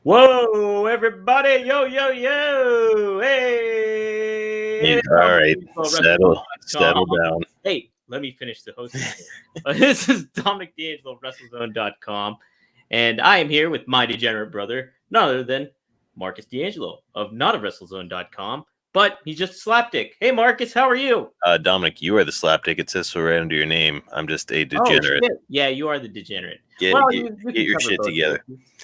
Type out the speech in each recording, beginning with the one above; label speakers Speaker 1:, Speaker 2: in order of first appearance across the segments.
Speaker 1: Whoa, everybody! Yo, yo, yo! Hey!
Speaker 2: All right, settle down.
Speaker 1: Hey, let me finish the hosting. This is Dominic D'Angelo of WrestleZone.com, and I am here with my degenerate brother, none other than Marcus D'Angelo of not of WrestleZone.com, but he's just a slapdick. Hey, Marcus, how are you?
Speaker 2: Dominic, you are the slapdick. It says so right under your name. I'm just a degenerate.
Speaker 1: Oh, yeah, you are the degenerate.
Speaker 2: Get your shit together.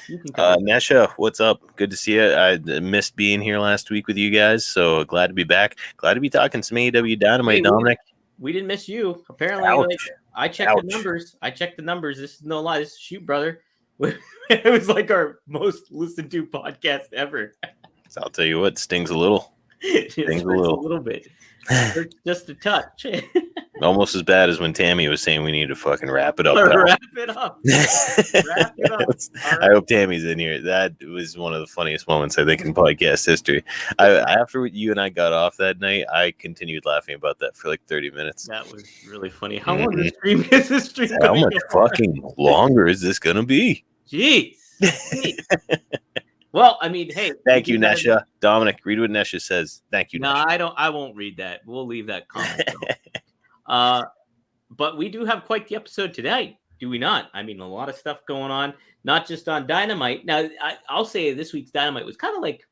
Speaker 1: Nesha,
Speaker 2: Nesha, what's up? Good to see you. I missed being here last week with you guys, so glad to be back. Glad to be talking some AEW Dynamite, Dominic.
Speaker 1: We didn't miss you. Apparently, I checked the numbers. This is no lie. This is shoot, brother. It was like our most listened to podcast ever.
Speaker 2: So I'll tell you what, stings a little.
Speaker 1: Stings a little bit. Just a touch.
Speaker 2: Almost as bad as when Tammy was saying we need to fucking wrap it up.
Speaker 1: Wrap it up. Wrap it up.
Speaker 2: Right. I hope Tammy's in here. That was one of the funniest moments, I think, in podcast history. After you and I got off that night, I continued laughing about that for like 30 minutes.
Speaker 1: That was really funny. How long is this stream?
Speaker 2: How much fucking longer is this going to be?
Speaker 1: Jeez. Well, I mean, hey.
Speaker 2: Thank you, Nesha. Dominic, read what Nesha says. Thank you, Nesha.
Speaker 1: No, I won't read that. We'll leave that comment. But we do have quite the episode today, do we not? I mean, a lot of stuff going on, not just on Dynamite. Now, I'll say this week's Dynamite was kind of like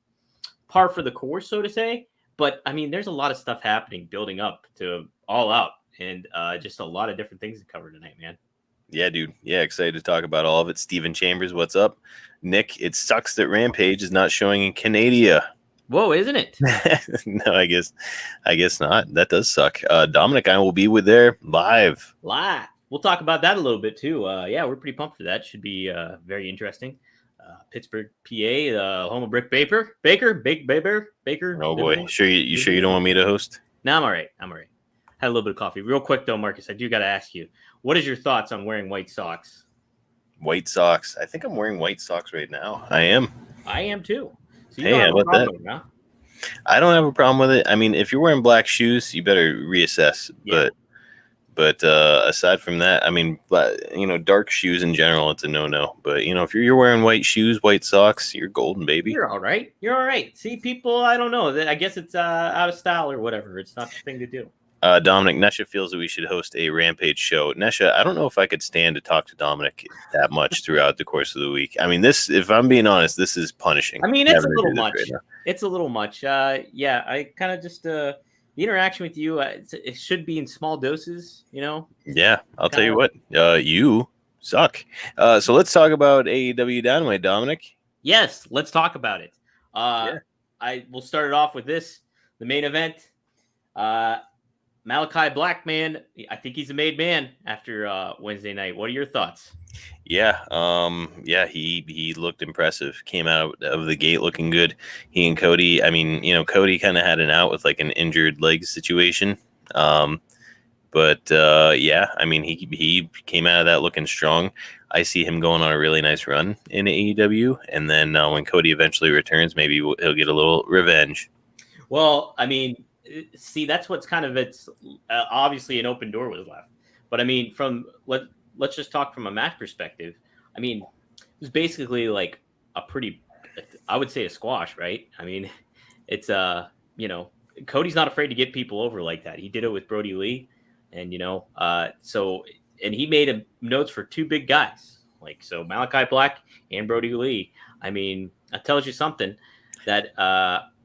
Speaker 1: par for the course, so to say. But, I mean, there's a lot of stuff happening, building up to All Out. And just a lot of different things to cover tonight, man.
Speaker 2: Yeah, dude. Yeah, excited to talk about all of it. Steven Chambers, what's up? Nick, it sucks that Rampage is not showing in Canada.
Speaker 1: Whoa, isn't it?
Speaker 2: No, I guess not. That does suck. Dominic, I will be there live.
Speaker 1: We'll talk about that a little bit too. Yeah, we're pretty pumped for that. Should be very interesting. Pittsburgh, PA, home of Britt Baker.
Speaker 2: Oh boy, sure you don't want me to host?
Speaker 1: No, I'm all right. Had a little bit of coffee. Real quick though, Marcus, I do got to ask you, what is your thoughts on wearing white socks?
Speaker 2: White socks. I think I'm wearing white socks right now. I am too.
Speaker 1: So hey, how about that? Huh?
Speaker 2: I don't have a problem with it. I mean, if you're wearing black shoes, you better reassess. Yeah. But aside from that, I mean, dark shoes in general, it's a no-no. But if you're wearing white shoes, white socks, you're golden, baby.
Speaker 1: You're all right. See, people, I don't know. I guess it's out of style or whatever. It's not the thing to do.
Speaker 2: Dominic, Nesha feels that we should host a Rampage show. Nesha, I don't know if I could stand to talk to Dominic that much throughout the course of the week. I mean, if I'm being honest, this is punishing.
Speaker 1: I mean, it's a little much. It's a little much. Yeah, I kind of just the interaction with you. It should be in small doses,
Speaker 2: Yeah, I'll tell you what. You suck. So let's talk about AEW Dynamite, Dominic.
Speaker 1: Yes, let's talk about it. I will start it off with this: the main event. Malakai Black, man, I think he's a made man after Wednesday night. What are your thoughts?
Speaker 2: Yeah, he looked impressive. Came out of the gate looking good. He and Cody, I mean, Cody kind of had an out with like an injured leg situation. But I mean, he came out of that looking strong. I see him going on a really nice run in AEW, and then when Cody eventually returns, maybe he'll get a little revenge.
Speaker 1: Well, I mean. See, that's what's kind of it's obviously an open door was left. But I mean, let's just talk from a match perspective. I mean, it was basically like I would say a squash, right? I mean, it's Cody's not afraid to get people over like that. He did it with Brody Lee, and and he made notes for two big guys, so Malakai Black and Brody Lee. I mean, that tells you something that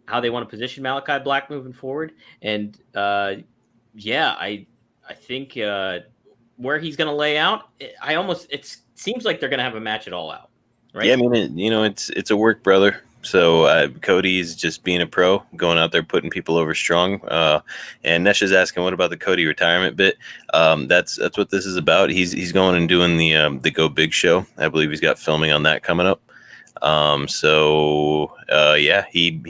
Speaker 1: how they want to position Malakai Black moving forward. And I think where he's going to lay out, it seems like they're going to have a match at All Out, right?
Speaker 2: Yeah, I mean, it's a work, brother. So Cody's just being a pro, going out there, putting people over strong. And Nesha's asking, what about the Cody retirement bit? That's what this is about. He's going and doing the Go Big show. I believe he's got filming on that coming up. He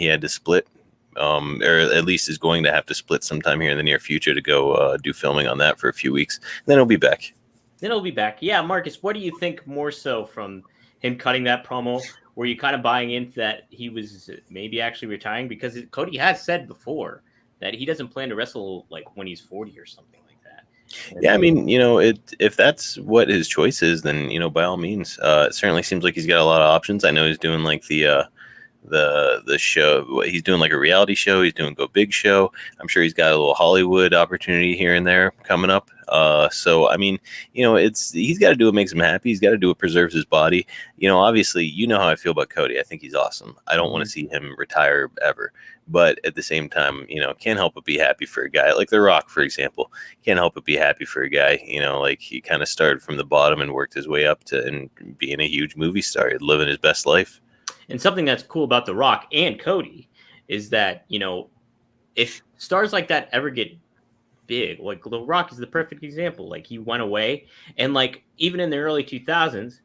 Speaker 2: had to split, or at least is going to have to split sometime here in the near future to go do filming on that for a few weeks. Then he'll be back.
Speaker 1: Yeah, Marcus, what do you think more so from him cutting that promo? Were you kind of buying into that he was maybe actually retiring? Because Cody has said before that he doesn't plan to wrestle like when he's 40 or something like that.
Speaker 2: Yeah, I mean, if that's what his choice is, then by all means. It certainly seems like he's got a lot of options. I know he's doing like the show. He's doing like a reality show. He's doing Go Big show. I'm sure he's got a little Hollywood opportunity here and there coming up. So I mean, he's got to do what makes him happy. He's got to do what preserves his body. Obviously, how I feel about Cody. I think he's awesome. I don't want to see him retire ever. But at the same time, can't help but be happy for a guy like The Rock, for example. Can't help but be happy for a guy, like he kind of started from the bottom and worked his way up to and being a huge movie star, living his best life.
Speaker 1: And something that's cool about The Rock and Cody is that, if stars like that ever get big, like The Rock is the perfect example. Like he went away, and like even in the early 2000s,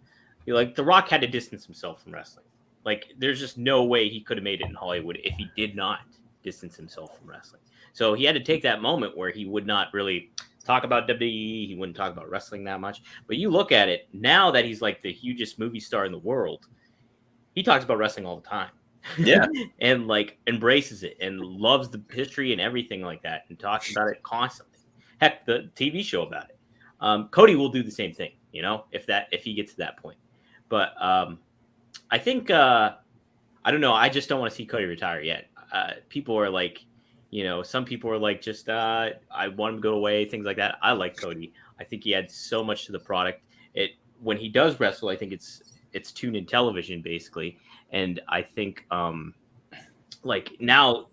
Speaker 1: like The Rock had to distance himself from wrestling. Like there's just no way he could have made it in Hollywood if he did not distance himself from wrestling. So he had to take that moment where he would not really talk about WWE. He wouldn't talk about wrestling that much. But you look at it now that he's like the hugest movie star in the world. He talks about wrestling all the time.
Speaker 2: Yeah.
Speaker 1: And like embraces it and loves the history and everything like that and talks about it constantly. Heck, the TV show about it. Cody will do the same thing, if he gets to that point. But I think I don't know. I just don't want to see Cody retire yet. People are like, some people are like, just I want him to go away, things like that. I like Cody. I think he adds so much to the product. When he does wrestle, I think it's tuned in television basically. And I think like now,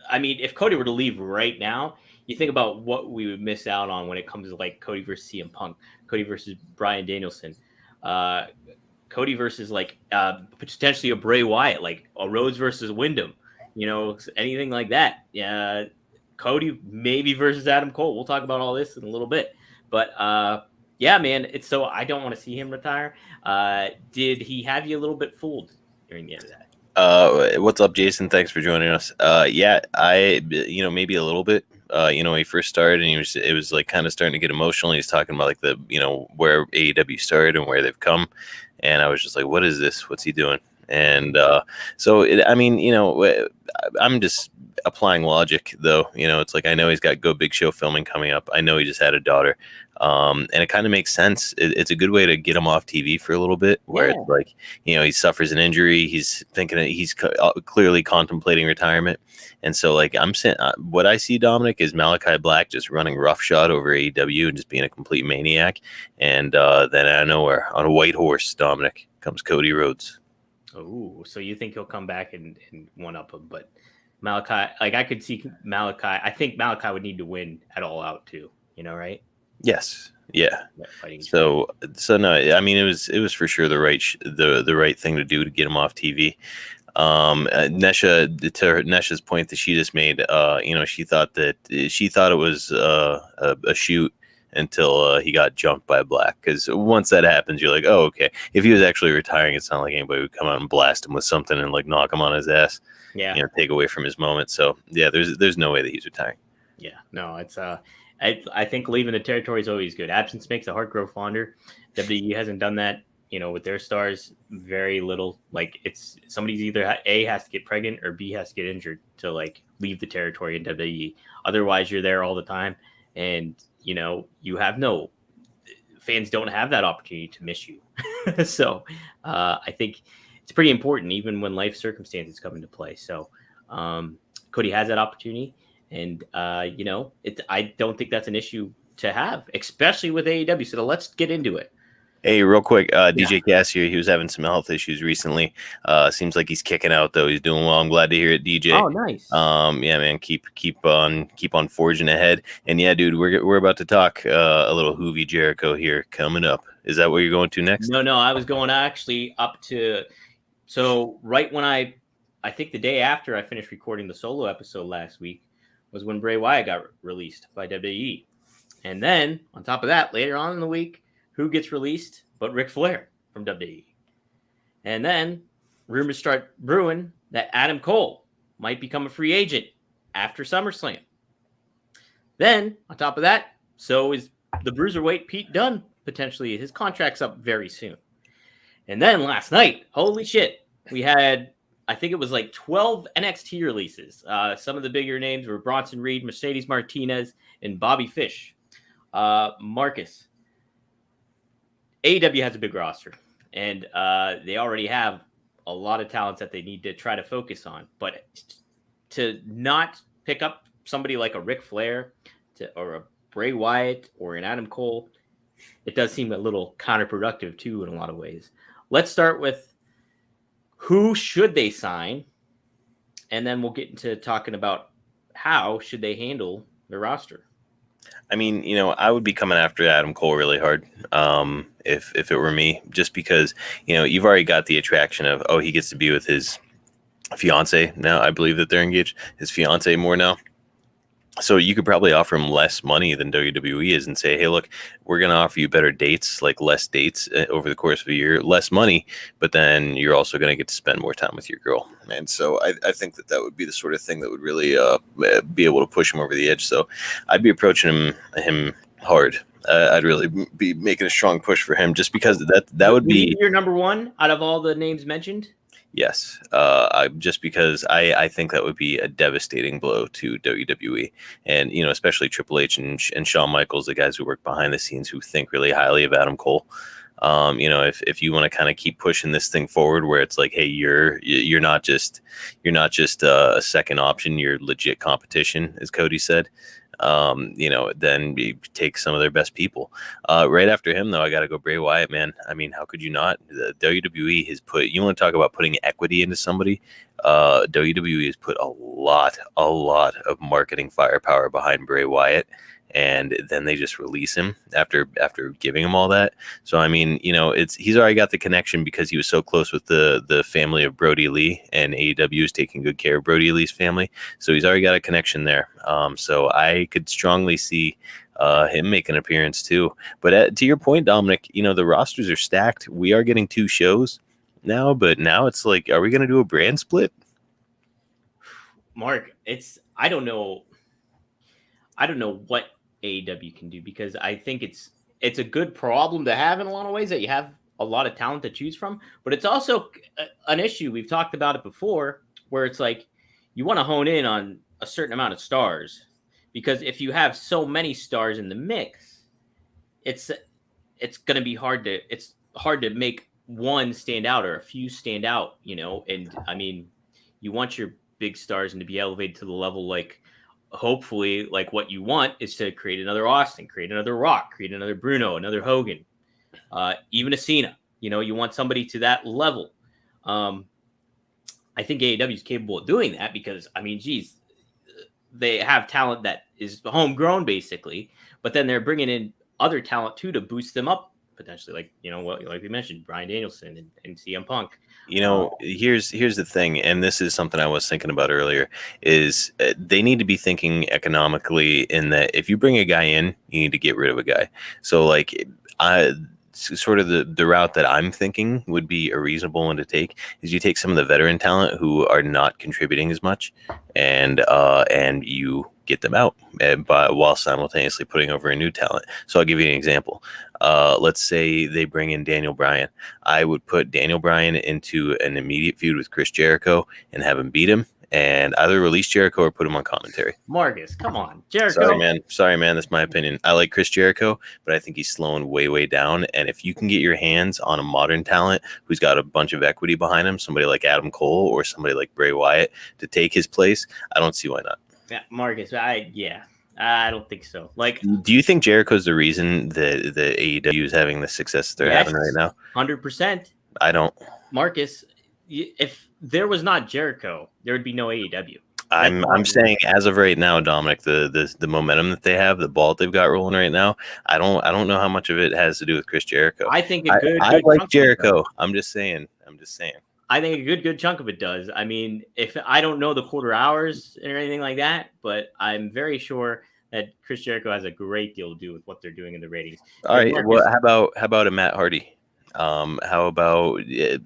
Speaker 1: I mean, if Cody were to leave right now, you think about what we would miss out on when it comes to like Cody versus CM Punk, Cody versus Bryan Danielson, Cody versus like potentially a Bray Wyatt, like a Rhodes versus Wyndham, anything like that. Yeah, Cody maybe versus Adam Cole. We'll talk about all this in a little bit, but yeah, man, it's so I don't want to see him retire. Did he have you a little bit fooled during the end of that?
Speaker 2: What's up, Jason? Thanks for joining us. Yeah, I maybe a little bit. When he first started, and it was like kind of starting to get emotional. He's talking about like the where AEW started and where they've come, and I was just like, what is this? What's he doing? And I'm just applying logic, though. It's like I know he's got Go Big Show filming coming up. I know he just had a daughter, and it kind of makes sense. It's a good way to get him off TV for a little bit, where it's like he suffers an injury. He's thinking he's clearly contemplating retirement, and so like I'm saying, what I see, Dominic, is Malakai Black just running roughshod over AEW and just being a complete maniac, and then out of nowhere on a white horse, Dominic, comes Cody Rhodes.
Speaker 1: Oh, so you think he'll come back and one up him? But Malakai, like I could see Malakai. I think Malakai would need to win at All Out too. Right?
Speaker 2: Yes. Yeah. So no. I mean, it was for sure the right thing to do to get him off TV. Nesha, to Nesha's point that she just made, she thought it was a shoot until he got jumped by Black, because once that happens, you're like, oh, okay. If he was actually retiring, it's not like anybody would come out and blast him with something and like knock him on his ass. Yeah, take away from his moment. So yeah, there's no way that he's retiring.
Speaker 1: Yeah, no, it's I think leaving the territory is always good. Absence makes the heart grow fonder. WWE hasn't done that, with their stars very little. Like it's somebody's either A has to get pregnant or B has to get injured to like leave the territory in WWE. Otherwise, you're there all the time, and you have fans don't have that opportunity to miss you. So I think it's pretty important, even when life circumstances come into play. So Cody has that opportunity, and I don't think that's an issue to have, especially with AEW. So let's get into it.
Speaker 2: Hey, real quick, DJ Cass here. He was having some health issues recently. Seems like he's kicking out though. He's doing well. I'm glad to hear it, DJ.
Speaker 1: Oh, nice.
Speaker 2: Yeah, man. Keep on forging ahead. And yeah, dude, we're about to talk a little Hoovy Jericho here coming up. Is that what you're going to next?
Speaker 1: No, I was going actually up to. So right when I think the day after I finished recording the solo episode last week was when Bray Wyatt got released by WWE, and then on top of that, later on in the week, who gets released but Ric Flair from WWE? And then rumors start brewing that Adam Cole might become a free agent after SummerSlam. Then, on top of that, so is the Bruiserweight Pete Dunne potentially. His contract's up very soon. And then last night, holy shit, we had, I think it was like 12 NXT releases. Some of the bigger names were Bronson Reed, Mercedes Martinez, and Bobby Fish. Marcus, AEW has a big roster, and they already have a lot of talents that they need to try to focus on. But to not pick up somebody like a Ric Flair or a Bray Wyatt or an Adam Cole, it does seem a little counterproductive too in a lot of ways. Let's start with who should they sign, and then we'll get into talking about how should they handle their roster.
Speaker 2: I mean, I would be coming after Adam Cole really hard if it were me, just because, you've already got the attraction of, he gets to be with his fiance now. I believe that they're engaged, his fiance more now. So you could probably offer him less money than WWE is and say, hey, look, we're going to offer you better dates, like less dates over the course of a year, less money, but then you're also going to get to spend more time with your girl. And so I think that would be the sort of thing that would really be able to push him over the edge. So I'd be approaching him hard. I'd really be making a strong push for him just because that would be
Speaker 1: your number one out of all the names mentioned.
Speaker 2: Yes, just because I think that would be a devastating blow to WWE, and especially Triple H and Shawn Michaels, the guys who work behind the scenes who think really highly of Adam Cole. If you want to kind of keep pushing this thing forward, where it's like, hey, you're not just a second option, you're legit competition, as Cody said. Then you take some of their best people. Right after him, though, I got to go Bray Wyatt, man. I mean, how could you not? The WWE has put, you want to talk about putting equity into somebody? WWE has put a lot of marketing firepower behind Bray Wyatt, and then they just release him after giving him all that. So, I mean, he's already got the connection because he was so close with the family of Brody Lee, and AEW is taking good care of Brody Lee's family. So he's already got a connection there. So I could strongly see him make an appearance too. But to your point, Dominic, the rosters are stacked. We are getting 2 shows now, but now it's like, are we going to do a brand split?
Speaker 1: Mark, I don't know what AEW can do, because I think it's a good problem to have in a lot of ways, that you have a lot of talent to choose from, but it's also an issue. We've talked about it before, where it's like you want to hone in on a certain amount of stars, because if you have so many stars in the mix, it's going to be hard to make one stand out or a few stand out, and I mean, you want your big stars and to be elevated to the level, like, hopefully, like, what you want is to create another Austin, create another Rock, create another Bruno, another Hogan, even a Cena. You want somebody to that level. I think AEW is capable of doing that, because, I mean, geez, they have talent that is homegrown, basically, but then they're bringing in other talent too to boost them up potentially, like we mentioned, Bryan Danielson and CM Punk.
Speaker 2: Here's the thing, and this is something I was thinking about earlier, is they need to be thinking economically, in that if you bring a guy in, you need to get rid of a guy. So, like, sort of the route that I'm thinking would be a reasonable one to take is you take some of the veteran talent who are not contributing as much, and you get them out, but while simultaneously putting over a new talent. So I'll give you an example. Let's say they bring in Daniel Bryan. I would put Daniel Bryan into an immediate feud with Chris Jericho and have him beat him, and either release Jericho or put him on commentary.
Speaker 1: Marcus, come on. Jericho.
Speaker 2: Sorry, man. That's my opinion. I like Chris Jericho, but I think he's slowing way down. And if you can get your hands on a modern talent who's got a bunch of equity behind him, somebody like Adam Cole or somebody like Bray Wyatt to take his place, I don't see why not.
Speaker 1: Yeah, Marcus, I don't think so. Like,
Speaker 2: do you think Jericho's the reason that the AEW is having the success they're having right now?
Speaker 1: 100%.
Speaker 2: I don't.
Speaker 1: Marcus, if there was not Jericho, there would be no AEW.
Speaker 2: I'm saying, as of right now, Dominic, the momentum that they have, the ball they've got rolling right now, I don't know how much of it has to do with Chris Jericho.
Speaker 1: I think
Speaker 2: I like Jericho. I'm just saying.
Speaker 1: I think a good chunk of it does. I mean, if I don't know the quarter hours or anything like that, but I'm very sure that Chris Jericho has a great deal to do with what they're doing in the ratings.
Speaker 2: All right. Well, how about a Matt Hardy? How about,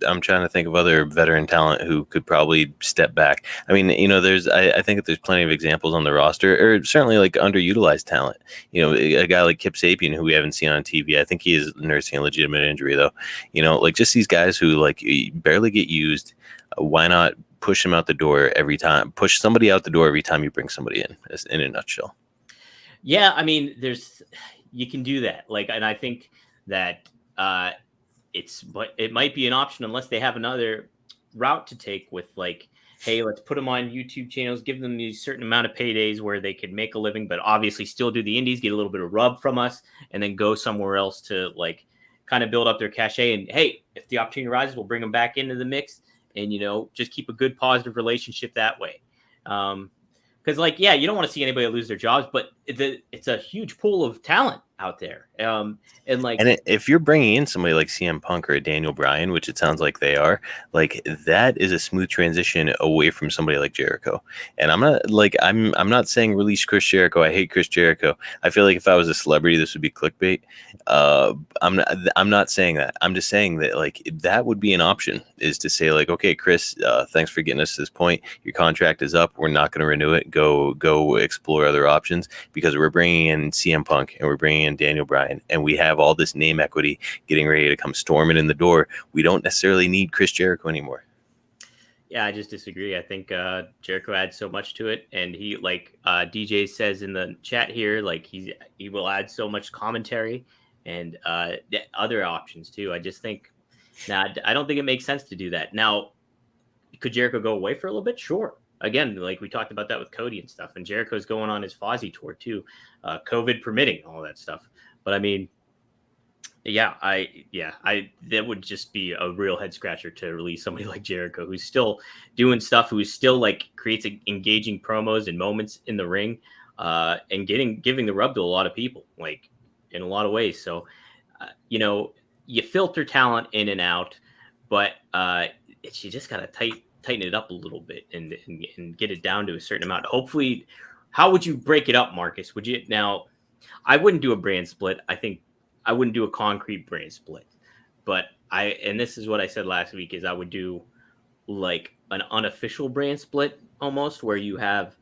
Speaker 2: I'm trying to think of other veteran talent who could probably step back. I mean, I think that there's plenty of examples on the roster, or certainly like underutilized talent. A guy like Kip Sapien, who we haven't seen on TV. I think he is nursing a legitimate injury, though. Like just these guys who like barely get used. Why not push them out the door every time? Push somebody out the door every time you bring somebody in a nutshell.
Speaker 1: Yeah, I mean, you can do that. Like, and I think that but it might be an option unless they have another route to take with like, hey, let's put them on YouTube channels, give them these certain amount of paydays where they could make a living, but obviously still do the indies, get a little bit of rub from us, and then go somewhere else to like kind of build up their cachet. And hey, if the opportunity arises, we'll bring them back into the mix, and just keep a good positive relationship that way. Because like, yeah, you don't want to see anybody lose their jobs, but it's a huge pool of talent out there. And
Speaker 2: if you're bringing in somebody like CM Punk or a Daniel Bryan, which it sounds like they are, like that is a smooth transition away from somebody like Jericho. And I'm not saying release Chris Jericho. I hate Chris Jericho. I feel like if I was a celebrity, this would be clickbait. I'm not saying that. I'm just saying that like that would be an option, is to say like, okay, Chris, thanks for getting us to this point. Your contract is up. We're not going to renew it. Go explore other options, because we're bringing in CM Punk and we're bringing in Daniel Bryan, and we have all this name equity getting ready to come storming in the door. We don't necessarily need Chris Jericho anymore.
Speaker 1: Yeah, I just disagree. I think Jericho adds so much to it, and he, like DJ says in the chat here, like he will add so much commentary and other options too. I just think, I don't think it makes sense to do that. Now, could Jericho go away for a little bit? Sure. Again, like we talked about that with Cody and stuff, and Jericho's going on his Fozzy tour too, COVID permitting, all that stuff. But I mean, that would just be a real head scratcher to release somebody like Jericho, who's still doing stuff, who's still like creates engaging promos and moments in the ring, and giving the rub to a lot of people, like in a lot of ways. So, you filter talent in and out, but you just gotta tighten it up a little bit and get it down to a certain amount. Hopefully, how would you break it up, Marcus? Would you now? I wouldn't do a brand split. I think I wouldn't do a concrete brand split, but and this is what I said last week, is I would do like an unofficial brand split almost, where you have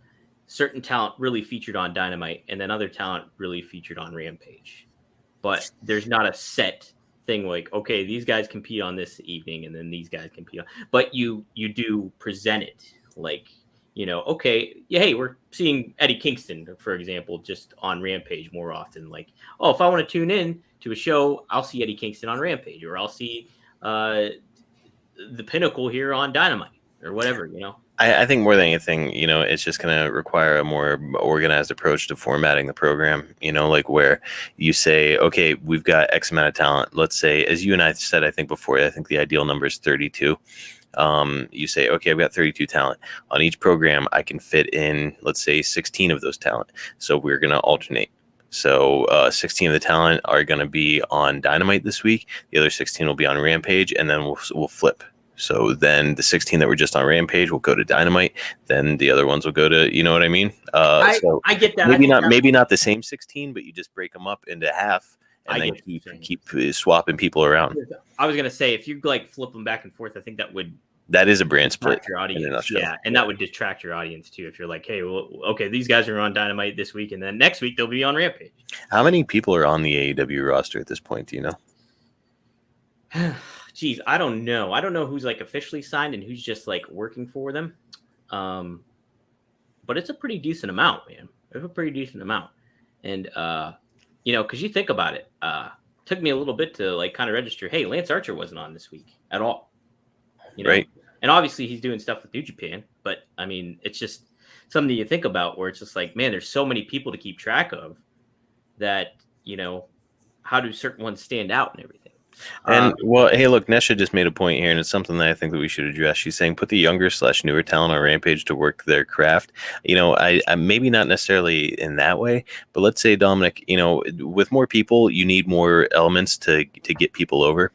Speaker 1: certain talent really featured on Dynamite and then other talent really featured on Rampage. But there's not a set thing like, okay, these guys compete on this evening and then these guys compete on, but you do present it like, okay, yeah, hey, we're seeing Eddie Kingston, for example, just on Rampage more often. Like, oh, if I want to tune in to a show, I'll see Eddie Kingston on Rampage, or I'll see the Pinnacle here on Dynamite, or whatever,
Speaker 2: I think more than anything, it's just going to require a more organized approach to formatting the program, like where you say, okay, we've got X amount of talent. Let's say, as you and I said, I think before, I think the ideal number is 32. You say, okay, I've got 32 talent. On each program, I can fit in, let's say, 16 of those talent. So we're going to alternate. So 16 of the talent are going to be on Dynamite this week. The other 16 will be on Rampage, and then we'll flip. So then the 16 that were just on Rampage will go to Dynamite. Then the other ones will go to, you know what I mean?
Speaker 1: I get that.
Speaker 2: Maybe not the same 16, but you just break them up into half, and then keep swapping people around.
Speaker 1: I was gonna say, if you like flip them back and forth, I think
Speaker 2: that is a brand split.
Speaker 1: Your audience, yeah, and that would detract your audience too. If you're like, hey, well, okay, these guys are on Dynamite this week, and then next week they'll be on Rampage.
Speaker 2: How many people are on the AEW roster at this point? Do you know?
Speaker 1: Geez, I don't know. I don't know who's like officially signed and who's just like working for them. But it's a pretty decent amount, man. It's a pretty decent amount. And, because you think about it, took me a little bit to like kind of register, hey, Lance Archer wasn't on this week at all.
Speaker 2: Right.
Speaker 1: And obviously he's doing stuff with New Japan, but I mean, it's just something you think about where it's just like, man, there's so many people to keep track of that, how do certain ones stand out and everything.
Speaker 2: And hey, look, Nesha just made a point here, and it's something that I think that we should address. She's saying put the younger/newer talent on Rampage to work their craft. I maybe not necessarily in that way, but let's say, Dominic, with more people, you need more elements to get people over.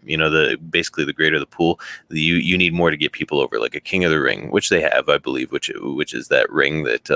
Speaker 2: Basically the greater the pool, you need more to get people over, like a King of the Ring, which they have, I believe, which is that ring that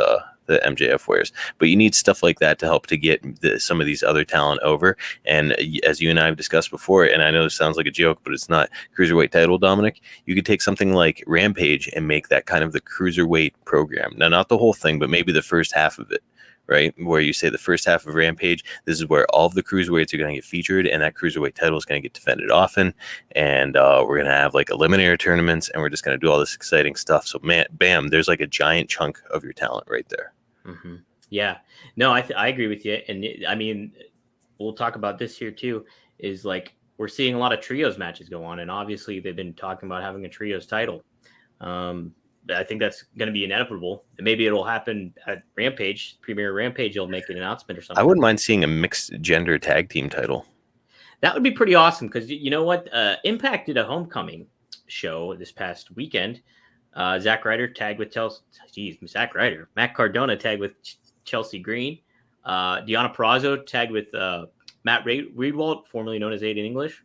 Speaker 2: the MJF wears. But you need stuff like that to help to get some of these other talent over. And as you and I have discussed before, and I know this sounds like a joke, but it's not, cruiserweight title, Dominic, you could take something like Rampage and make that kind of the cruiserweight program. Now, not the whole thing, but maybe the first half of it, right? Where you say the first half of Rampage, this is where all of the cruiserweights are going to get featured, and that cruiserweight title is going to get defended often. And we're going to have like eliminator tournaments, and we're just going to do all this exciting stuff. So, man, bam, there's like a giant chunk of your talent right there.
Speaker 1: Mm-hmm. Yeah, no, I agree with you. And I mean, we'll talk about this here too, is like we're seeing a lot of trios matches go on, and obviously they've been talking about having a trios title. I think that's going to be inevitable. And maybe it'll happen at Rampage, Premier Rampage. You'll make an announcement or something.
Speaker 2: I wouldn't mind seeing a mixed gender tag team title.
Speaker 1: That would be pretty awesome because you know what? Impact did a homecoming show this past weekend. Zack Ryder tagged with Zack Ryder. Matt Cardona tagged with Chelsea Green. Deonna Purrazzo tagged with Matt Reedwald, formerly known as Aiden English.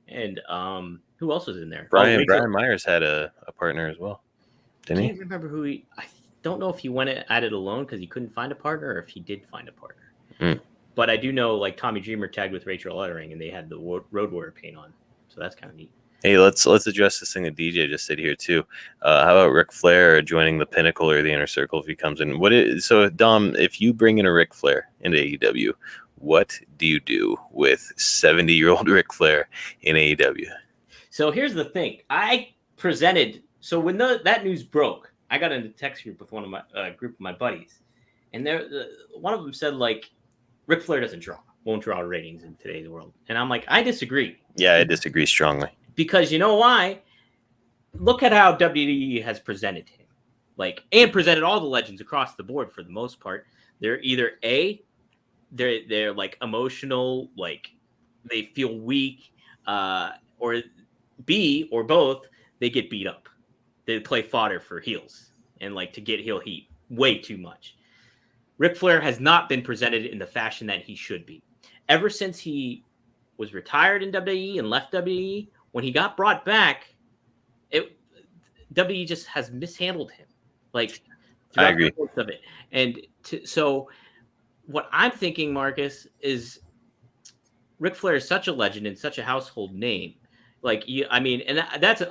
Speaker 1: And who else was in there?
Speaker 2: Brian Myers had a partner as well. Didn't he?
Speaker 1: I can't remember who he... I don't know if he went at it alone because he couldn't find a partner or if he did find a partner. But I do know like Tommy Dreamer tagged with Rachel Uttering and they had the Road Warrior paint on. So that's kind of neat.
Speaker 2: Hey, let's address this thing that DJ just said here too. How about Ric Flair joining the Pinnacle or the Inner Circle if he comes in? So Dom, if you bring in a Ric Flair into AEW, what do you do with 70-year-old Ric Flair in AEW?
Speaker 1: So here's the thing. I presented... So when that news broke, I got in a text group with one of my group of my buddies, and one of them said like, Ric Flair won't draw ratings in today's world, and I'm like, I disagree.
Speaker 2: Yeah, I disagree strongly
Speaker 1: because you know why? Look at how WWE has presented him, and presented all the legends across the board for the most part. They're either they're like emotional, like they feel weak, or B or both, they get beat up. They play fodder for heels and like to get heel heat way too much. Ric Flair has not been presented in the fashion that he should be. Ever since he was retired in WWE and left WWE, when he got brought back, WWE just has mishandled him. Like,
Speaker 2: I agree.
Speaker 1: The course of it. And so what I'm thinking, Marcus, is Ric Flair is such a legend and such a household name. And that's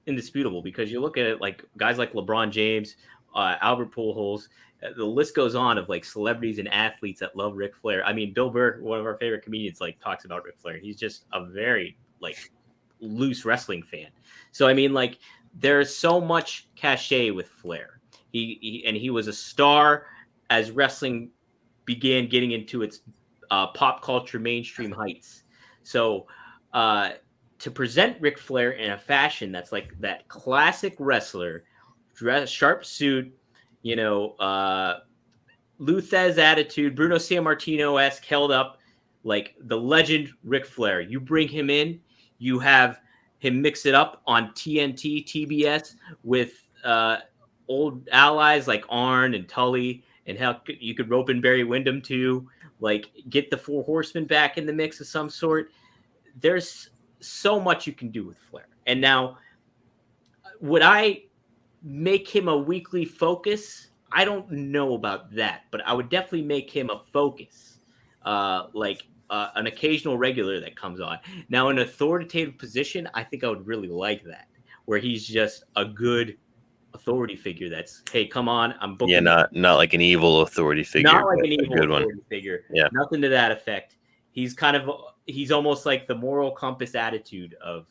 Speaker 1: indisputable because you look at it like guys like LeBron James, Albert Pujols, the list goes on of like celebrities and athletes that love Ric Flair. I mean, Bill Burr, one of our favorite comedians, like talks about Ric Flair. He's just a very like loose wrestling fan. So, I mean, like there's so much cachet with Flair. He was a star as wrestling began getting into its pop culture mainstream heights. So, to present Ric Flair in a fashion that's like that classic wrestler, sharp suit, Luthez attitude, Bruno Sammartino-esque held up, like the legend Ric Flair. You bring him in, you have him mix it up on TNT, TBS with old allies like Arn and Tully, and how you could rope in Barry Windham too, like get the Four Horsemen back in the mix of some sort. There's so much you can do with Flair. And now, would I make him a weekly focus? I don't know about that, but I would definitely make him a focus, an occasional regular that comes on. Now, in an authoritative position, I think I would really like that, where he's just a good authority figure. That's, hey, come on, I'm booking.
Speaker 2: Yeah, not like an evil authority figure.
Speaker 1: Not like an evil
Speaker 2: good
Speaker 1: authority figure.
Speaker 2: Yeah,
Speaker 1: nothing to that effect. He's almost like the moral compass attitude of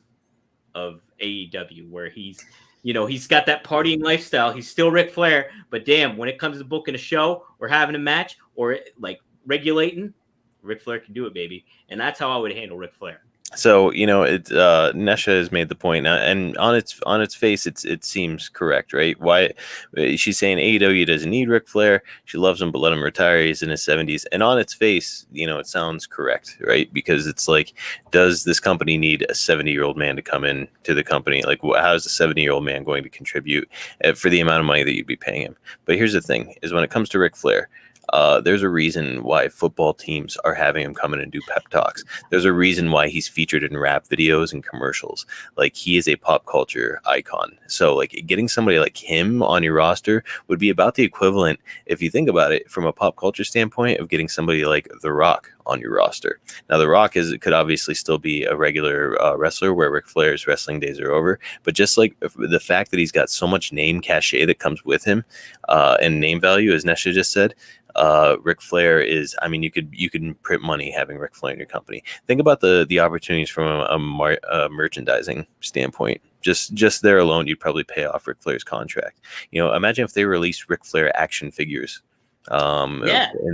Speaker 1: AEW, where he's got that partying lifestyle. He's still Ric Flair, but damn, when it comes to booking a show or having a match or like regulating, Ric Flair can do it, baby. And that's how I would handle Ric Flair.
Speaker 2: So Nesha has made the point, and on its face, it seems correct, right? Why she's saying AEW doesn't need Ric Flair, she loves him, but let him retire. He's in his 70s, and on its face, it sounds correct, right? Because it's like, does this company need a 70-year-old man to come in to the company? Like, how is a 70-year-old man going to contribute for the amount of money that you'd be paying him? But here's the thing: is when it comes to Ric Flair, there's a reason why football teams are having him come in and do pep talks. There's a reason why he's featured in rap videos and commercials. Like, he is a pop culture icon. So like getting somebody like him on your roster would be about the equivalent, if you think about it from a pop culture standpoint, of getting somebody like The Rock on your roster. Now, The Rock could obviously still be a regular wrestler where Ric Flair's wrestling days are over. But just like the fact that he's got so much name cachet that comes with him and name value, as Nesha just said, Ric Flair is, I mean, you can print money having Ric Flair in your company. Think about the opportunities from a merchandising standpoint. Just there alone, you'd probably pay off Ric Flair's contract. Imagine if they released Ric Flair action figures in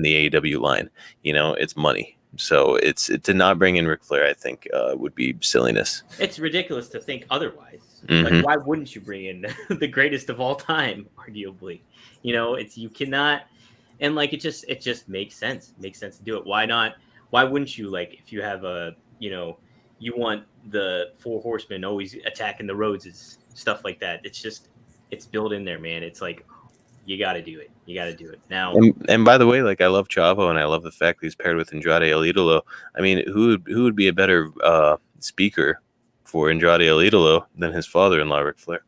Speaker 2: the AEW line. It's money. So it's to not bring in Ric Flair, I think, would be silliness.
Speaker 1: It's ridiculous to think otherwise.
Speaker 2: Mhm.
Speaker 1: Like, why wouldn't you bring in the greatest of all time, arguably? You cannot, and like it just makes sense. It makes sense to do it. Why not? Why wouldn't you, like, if you have you want the four horsemen always attacking the roads, stuff like that. It's built in there, man. It's like, you got to do it. You got to do it now.
Speaker 2: And by the way, like, I love Chavo, and I love the fact that he's paired with Andrade El Idolo. I mean, who would be a better speaker for Andrade El Idolo than his father-in-law, Ric Flair?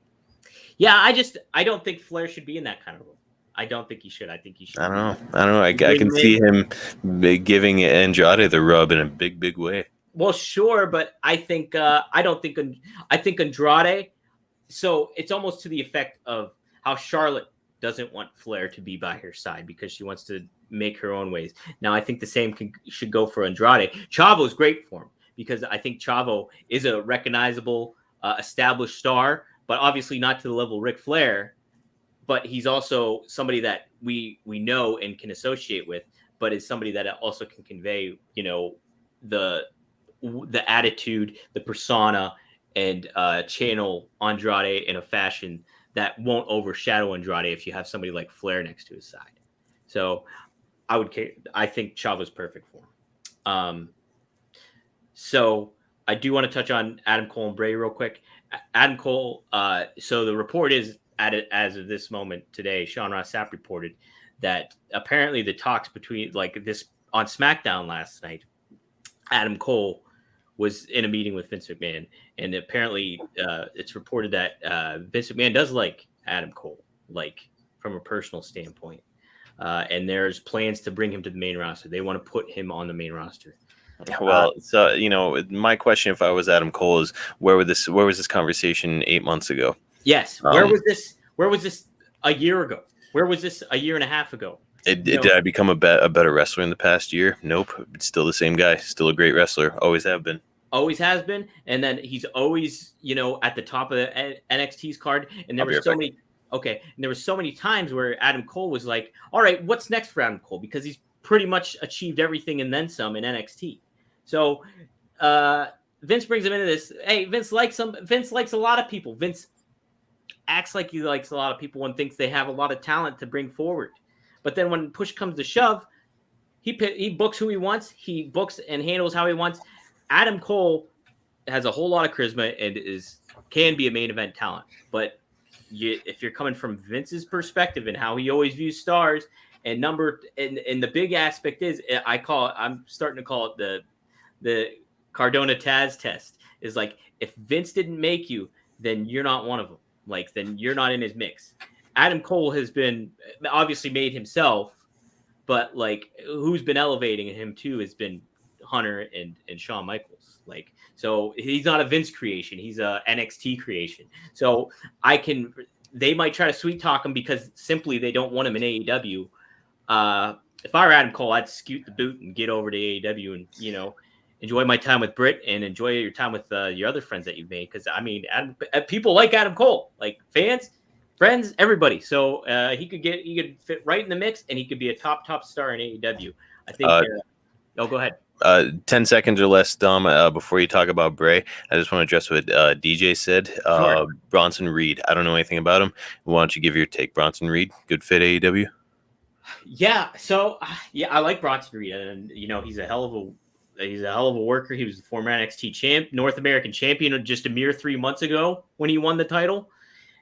Speaker 1: Yeah, I don't think Flair should be in that kind of role. I don't think he should. I think he should.
Speaker 2: I don't know. I can see him giving Andrade the rub in a big way.
Speaker 1: Well, sure, but I think I think Andrade. So it's almost to the effect of how Charlotte doesn't want Flair to be by her side because she wants to make her own ways. Now, I think the same should go for Andrade. Chavo's great for him because I think Chavo is a recognizable, established star, but obviously not to the level of Ric Flair. But he's also somebody that we know and can associate with, but is somebody that also can convey, the attitude, the persona, and channel Andrade in a fashion that won't overshadow Andrade if you have somebody like Flair next to his side. So I think Chavo's perfect for him. So I do want to touch on Adam Cole and Bray real quick. Adam Cole, so the report is, as of this moment today, Sean Ross Sapp reported that apparently the talks between, like, this on SmackDown last night, Adam Cole was in a meeting with Vince McMahon, and apparently it's reported that Vince McMahon does like Adam Cole, like, from a personal standpoint, and there's plans to bring him to the main roster. They want to put him on the main roster.
Speaker 2: Well, so my question, if I was Adam Cole, is where was this conversation 8 months ago?
Speaker 1: Yes, where was this a year ago? Where was this a year and a half ago?
Speaker 2: Did I become a better wrestler in the past year? Nope. It's still the same guy. Still a great wrestler. Always have been.
Speaker 1: Always has been. And then he's always, at the top of the NXT's card. And there were so many times where Adam Cole was like, all right, what's next for Adam Cole? Because he's pretty much achieved everything and then some in NXT. So Vince brings him into this. Hey, Vince likes him. Vince likes a lot of people. Vince acts like he likes a lot of people and thinks they have a lot of talent to bring forward. But then when push comes to shove, he books who he wants. He books and handles how he wants. Adam Cole has a whole lot of charisma and can be a main event talent. But if you're coming from Vince's perspective and how he always views stars and the big aspect is, I'm starting to call it the Cardona Taz test, is like, if Vince didn't make you, then you're not one of them. Like, then you're not in his mix. Adam Cole has been obviously made himself, but like, who's been elevating him too has been Hunter and Shawn Michaels. Like, so he's not a Vince creation, he's a NXT creation. So they might try to sweet talk him because simply they don't want him in AEW. If I were Adam Cole, I'd scoot the boot and get over to AEW and enjoy my time with Britt and enjoy your time with your other friends that you've made. Because I mean, people like Adam Cole, like fans, friends, everybody. So he could fit right in the mix, and he could be a top star in AEW. I think. Go ahead.
Speaker 2: 10 seconds or less, Dom, before you talk about Bray. I just want to address what DJ said.
Speaker 1: Sure.
Speaker 2: Bronson Reed. I don't know anything about him. Why don't you give your take? Bronson Reed, good fit AEW?
Speaker 1: Yeah. So I like Bronson Reed, and he's a hell of a worker. He was the former NXT North American champion just a mere 3 months ago when he won the title.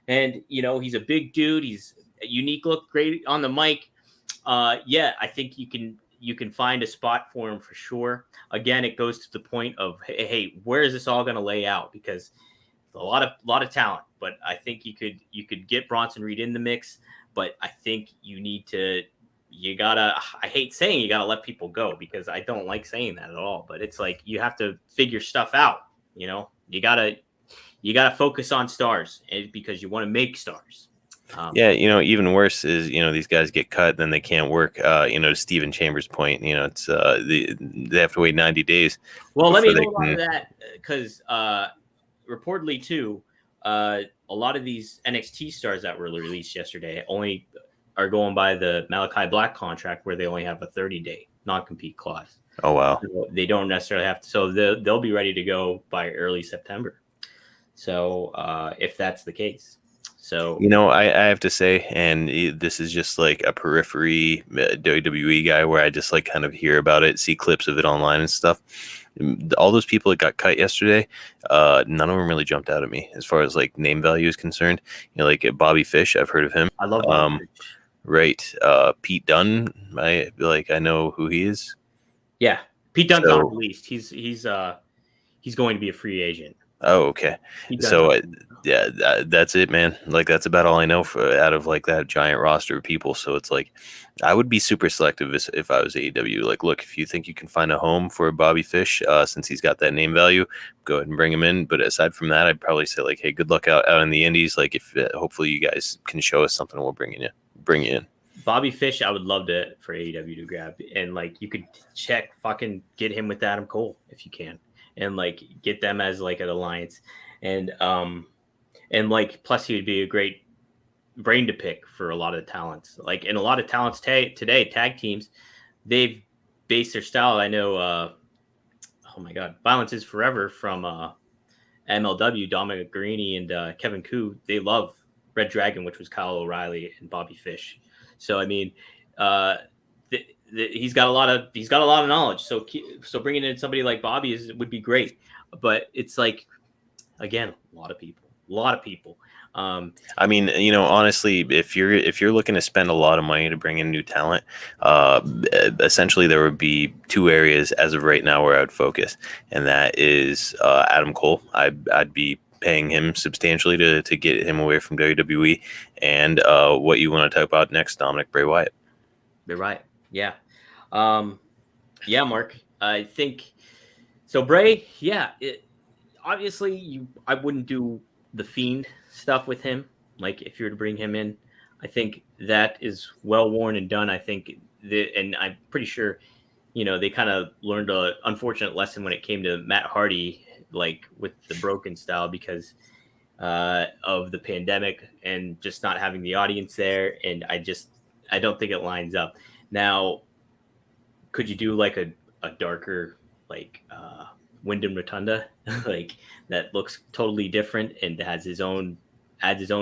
Speaker 1: And he's a big dude. He's a unique look, great on the mic. I think you can find a spot for him for sure. Again, it goes to the point of, hey, where is this all going to lay out? Because a lot of talent, but I think you could get Bronson Reed in the mix. But I think I hate saying you gotta let people go, because I don't like saying that at all. But it's like, you have to figure stuff out. You gotta focus on stars, because you want to make stars.
Speaker 2: Even worse is, these guys get cut, then they can't work. To Steven Chambers' point, it's they have to wait 90 days.
Speaker 1: Well, let me hold on to that, because reportedly too, a lot of these NXT stars that were released yesterday only are going by the Malakai Black contract, where they only have a 30-day non-compete clause.
Speaker 2: Oh wow.
Speaker 1: So they don't necessarily have to. So they'll be ready to go by early September. So if that's the case, so
Speaker 2: I have to say, and this is just like a periphery WWE guy where I just like kind of hear about it, see clips of it online and stuff. All those people that got cut yesterday, none of them really jumped out at me as far as like name value is concerned. Like Bobby Fish, I've heard of him.
Speaker 1: I love Bobby Fish.
Speaker 2: Right. Pete Dunne, I know who he is.
Speaker 1: Yeah, Pete Dunne's not released. He's going to be a free agent.
Speaker 2: Oh, okay. So that's it, man. Like that's about all I know out of like that giant roster of people. So it's like I would be super selective if I was AEW. Like, look, if you think you can find a home for Bobby Fish, since he's got that name value, go ahead and bring him in. But aside from that, I'd probably say like, hey, good luck out in the Indies. Like, if hopefully you guys can show us something, we'll bring you in.
Speaker 1: Bobby Fish, I would love for AEW to grab, and like you could get him with Adam Cole if you can. And like get them as like an alliance, and like plus he would be a great brain to pick for a lot of the talents. Like in a lot of talents today, tag teams, they've based their style. I know, oh my God, Violence is Forever from MLW, Dominic Guerrero and Kevin Koo. They love Red Dragon, which was Kyle O'Reilly and Bobby Fish. So I mean, he's got a lot of knowledge. So bringing in somebody like Bobby would be great. But it's like, again, a lot of people.
Speaker 2: I mean, honestly, if you're looking to spend a lot of money to bring in new talent, essentially there would be two areas as of right now where I would focus, and that is Adam Cole. I'd be paying him substantially to get him away from WWE, and what you want to talk about next, Dominic, Bray Wyatt.
Speaker 1: You're right. Yeah. Yeah, Mark. I think so. Bray, yeah. Obviously, I wouldn't do the Fiend stuff with him. Like, if you were to bring him in, I think that is well worn and done. I think and I'm pretty sure, they kind of learned an unfortunate lesson when it came to Matt Hardy, like with the broken style because of the pandemic and just not having the audience there. And I don't think it lines up. Now, could you do like a darker, like Wyndham Rotunda, like that looks totally different and adds his own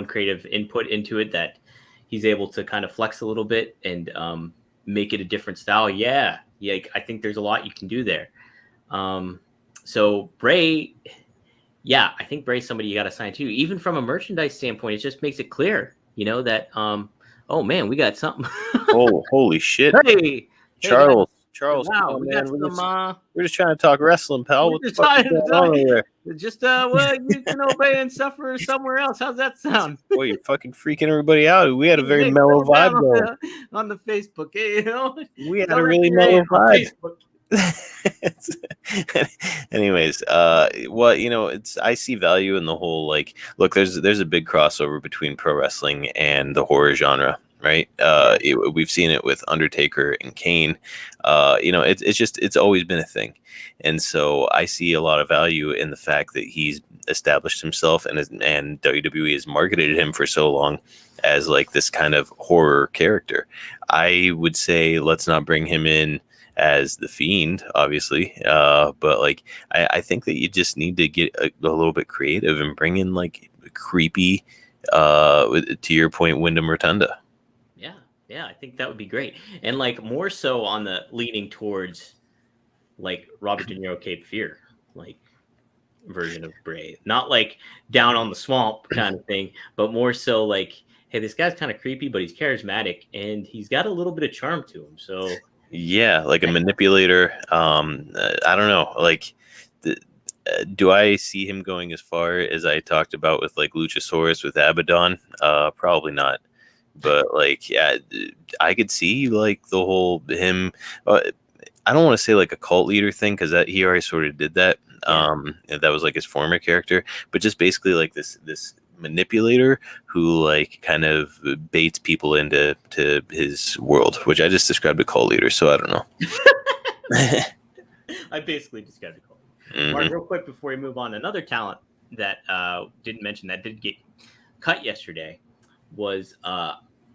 Speaker 1: creative input into it that he's able to kind of flex a little bit and make it a different style? Yeah. I think there's a lot you can do there. So Bray, yeah, I think Bray's somebody you got to sign to. Even from a merchandise standpoint, it just makes it clear, that oh man, we got something.
Speaker 2: Oh, holy shit!
Speaker 1: Hey,
Speaker 2: Charles,
Speaker 1: wow, we got some.
Speaker 2: We're just trying to talk wrestling, pal. What the fuck is going on over there?
Speaker 1: Just well, you can obey and suffer somewhere else. How's that sound?
Speaker 2: Boy, you're fucking freaking everybody out. We had a very mellow vibe going
Speaker 1: on the Facebook.
Speaker 2: We had a really mellow vibe. Anyways, well, I see value in the whole, like, look, there's a big crossover between pro wrestling and the horror genre, right? We've seen it with Undertaker and Kane. It's always been a thing, and so I see a lot of value in the fact that he's established himself and WWE has marketed him for so long as like this kind of horror character. I would say let's not bring him in as the Fiend, obviously, but like I think that you just need to get a little bit creative and bring in like creepy, to your point, Wyndham Rotunda.
Speaker 1: Yeah, I think that would be great, and like more so on the leaning towards like Robert De Niro, Cape Fear, like version of Bray, not like down on the swamp kind of thing, but more so like, hey, this guy's kind of creepy, but he's charismatic and he's got a little bit of charm to him. So
Speaker 2: yeah, like a manipulator. I don't know. Like, do I see him going as far as I talked about with like Luchasaurus with Abaddon? Probably not. But like, yeah, I could see like the whole him. I don't want to say like a cult leader thing because that he already sort of did that. That was like his former character, but just basically like this manipulator who like kind of baits people into his world, which I just described a cult leader, so I don't know.
Speaker 1: I basically described a cult leader.
Speaker 2: Mm-hmm.
Speaker 1: Mark, real quick before we move on, another talent that didn't mention that did get cut yesterday was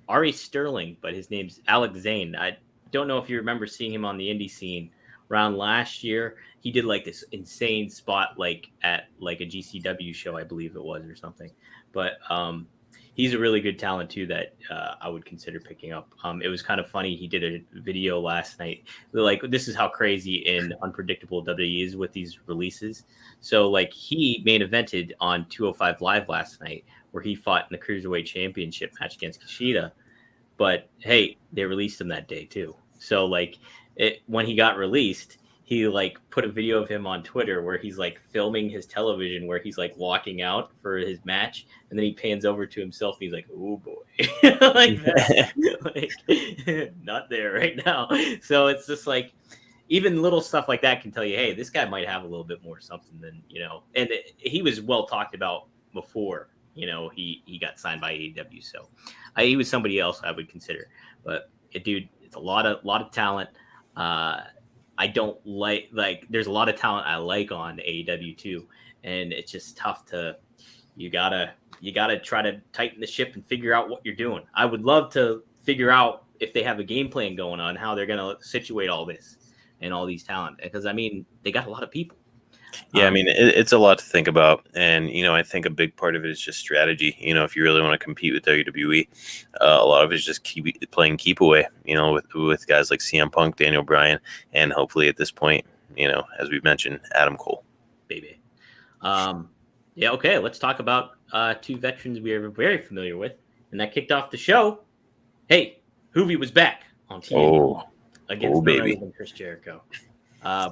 Speaker 1: Ari Sterling, but his name's Alex Zane. I don't know if you remember seeing him on the indie scene around last year. He did like this insane spot, like at like a GCW show, I believe it was, or something. But he's a really good talent too that I would consider picking up. It was kind of funny. He did a video last night. Like, this is how crazy and unpredictable WWE is with these releases. So like, he main evented on 205 Live last night, where he fought in the Cruiserweight Championship match against Kushida. But hey, they released him that day too. So like, when he got released, he like put a video of him on Twitter where he's like filming his television, where he's like walking out for his match, and then he pans over to himself and he's like, "Oh boy," like that. Like, not there right now. So it's just like, even little stuff like that can tell you, hey, this guy might have a little bit more something than, you know. And he was well talked about before, you know, he got signed by AEW. So he was somebody else I would consider. But dude, it's a lot of talent. I don't like there's a lot of talent I like on AEW too, and it's just tough to, you gotta try to tighten the ship and figure out what you're doing. I would love to figure out if they have a game plan going on, how they're gonna situate all this and all these talent, because I mean, they got a lot of people.
Speaker 2: Yeah, I mean, it's a lot to think about. And, you know, I think a big part of it is just strategy. You know, if you really want to compete with WWE, a lot of it is just playing keep away, you know, with guys like CM Punk, Daniel Bryan, and hopefully at this point, you know, as we've mentioned, Adam Cole.
Speaker 1: Baby. Yeah, okay, let's talk about two veterans we are very familiar with. And that kicked off the show. Hey, Hoovy was back on TV against
Speaker 2: baby.
Speaker 1: Chris Jericho.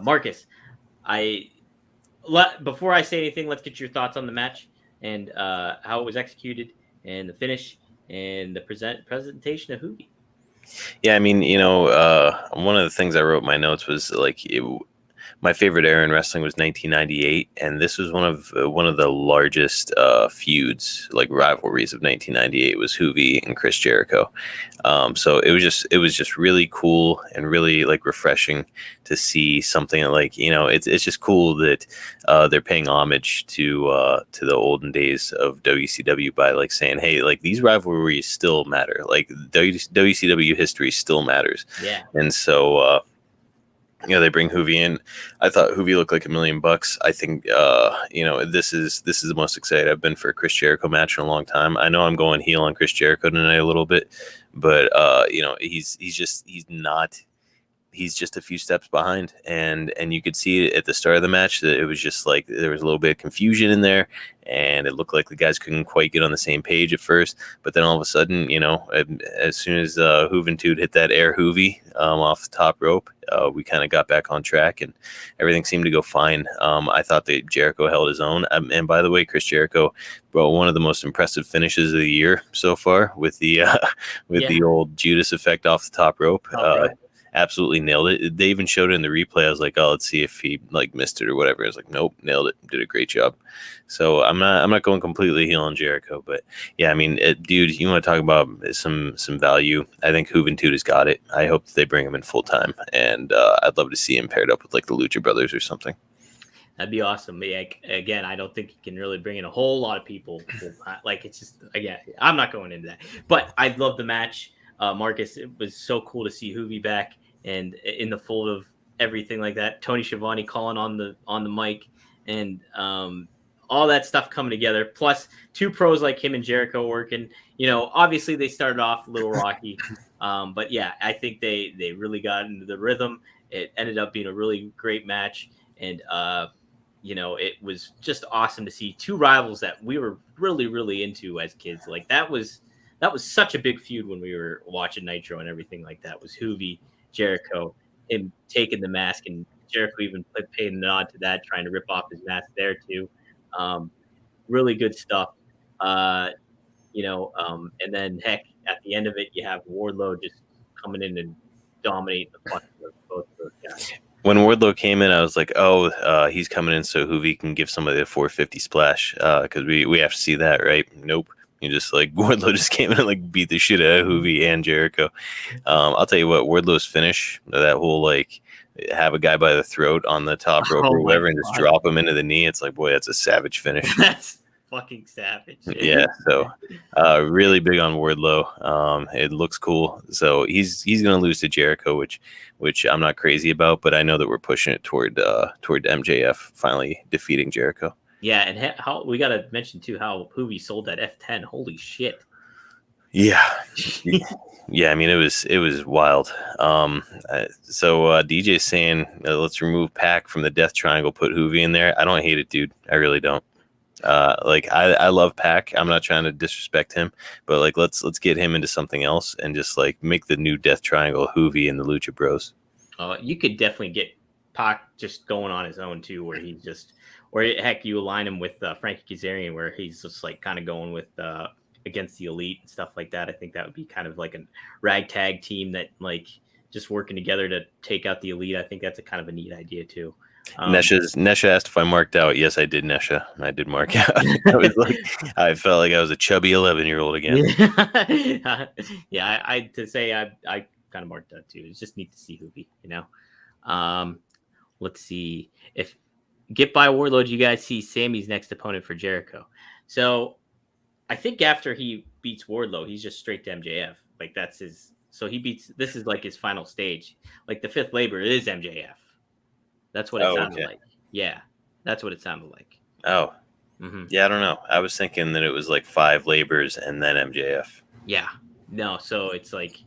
Speaker 1: Marcus, before I say anything, let's get your thoughts on the match and how it was executed and the finish and the presentation of Hoovy.
Speaker 2: Yeah, I mean, you know, one of the things I wrote in my notes was like, my favorite era in wrestling was 1998, and this was one of the largest feuds, like rivalries of 1998, was Hoovy and Chris Jericho. So it was just really cool and really like refreshing to see something like, you know, it's just cool that they're paying homage to the olden days of WCW by like saying, hey, like these rivalries still matter, like WCW history still matters.
Speaker 1: Yeah,
Speaker 2: and so. You know, they bring Hoovy in. I thought Hoovy looked like $1 million. I think, you know, this is the most excited I've been for a Chris Jericho match in a long time. I know I'm going heel on Chris Jericho tonight a little bit, but you know, he's just a few steps behind, and you could see it at the start of the match that it was just like there was a little bit of confusion in there, and it looked like the guys couldn't quite get on the same page at first. But then all of a sudden, you know, as soon as Juventud hit that air Hoovy off the top rope, we kind of got back on track, and everything seemed to go fine. I thought that Jericho held his own, and by the way, Chris Jericho brought one of the most impressive finishes of the year so far with the the old Judas effect off the top rope. Absolutely nailed it. They even showed it in the replay. I was like, oh, let's see if he like missed it or whatever. I was like, nope, nailed it. Did a great job. So I'm not going completely heel on Jericho, but yeah, I mean, dude, you want to talk about some value? I think Juventud has got it. I hope that they bring him in full time, and I'd love to see him paired up with like the Lucha Brothers or something.
Speaker 1: That'd be awesome. Yeah, again, I don't think you can really bring in a whole lot of people. Like, it's just, again, I'm not going into that. But I love the match. Marcus, it was so cool to see Hoovy back and in the fold of everything like that. Tony Schiavone calling on the mic, and all that stuff coming together. Plus, two pros like him and Jericho working. You know, obviously they started off a little rocky, but yeah, I think they really got into the rhythm. It ended up being a really great match, and you know, it was just awesome to see two rivals that we were really, really into as kids. Like that was such a big feud when we were watching Nitro and everything like that. Was Hoovy, Jericho, him taking the mask, and Jericho even paid a nod to that, trying to rip off his mask there too. Really good stuff. You know, and then heck, at the end of it, you have Wardlow just coming in and dominating the fuck of both of those guys.
Speaker 2: When Wardlow came in, I was like, oh, he's coming in so Hoovy can give somebody a 450 splash, because we have to see that, right? Nope. You just like Wardlow just came in and like beat the shit out of Hoovy and Jericho. I'll tell you what, Wardlow's finish, that whole like have a guy by the throat on the top rope or whatever and just drop him into the knee. It's like, boy, that's a savage finish.
Speaker 1: That's fucking savage.
Speaker 2: Yeah, so really big on Wardlow. It looks cool. So he's gonna lose to Jericho, which I'm not crazy about, but I know that we're pushing it toward MJF finally defeating Jericho.
Speaker 1: Yeah, and how we gotta mention too how Hoovy sold that F10. Holy shit.
Speaker 2: Yeah. Yeah, I mean it was wild. So DJ's saying let's remove Pac from the Death Triangle, put Hoovy in there. I don't hate it, dude. I really don't. Like I love Pac. I'm not trying to disrespect him, but like let's get him into something else and just like make the new Death Triangle Hoovy and the Lucha Bros.
Speaker 1: You could definitely get Pac just going on his own too, where he's just, or heck, you align him with Frankie Kazarian, where he's just like kind of going with against the Elite and stuff like that. I think that would be kind of like a ragtag team that like just working together to take out the Elite. I think that's a kind of a neat idea too.
Speaker 2: Nesha asked if I marked out. Yes, I did, Nesha. I did mark out. I felt like I was a chubby 11-year-old again.
Speaker 1: Yeah, I kind of marked out too. It's just neat to see Hoovy, you know. Let's see if get by Wardlow. Do you guys see Sammy's next opponent for Jericho? So I think after he beats Wardlow, he's just straight to MJF. Like that's his. So he beats. This is like his final stage. Like the fifth labor is MJF. That's what it sounded like. Yeah, that's what it sounded like.
Speaker 2: Oh, yeah. I don't know. I was thinking that it was like 5 labors and then MJF.
Speaker 1: Yeah. No. So it's like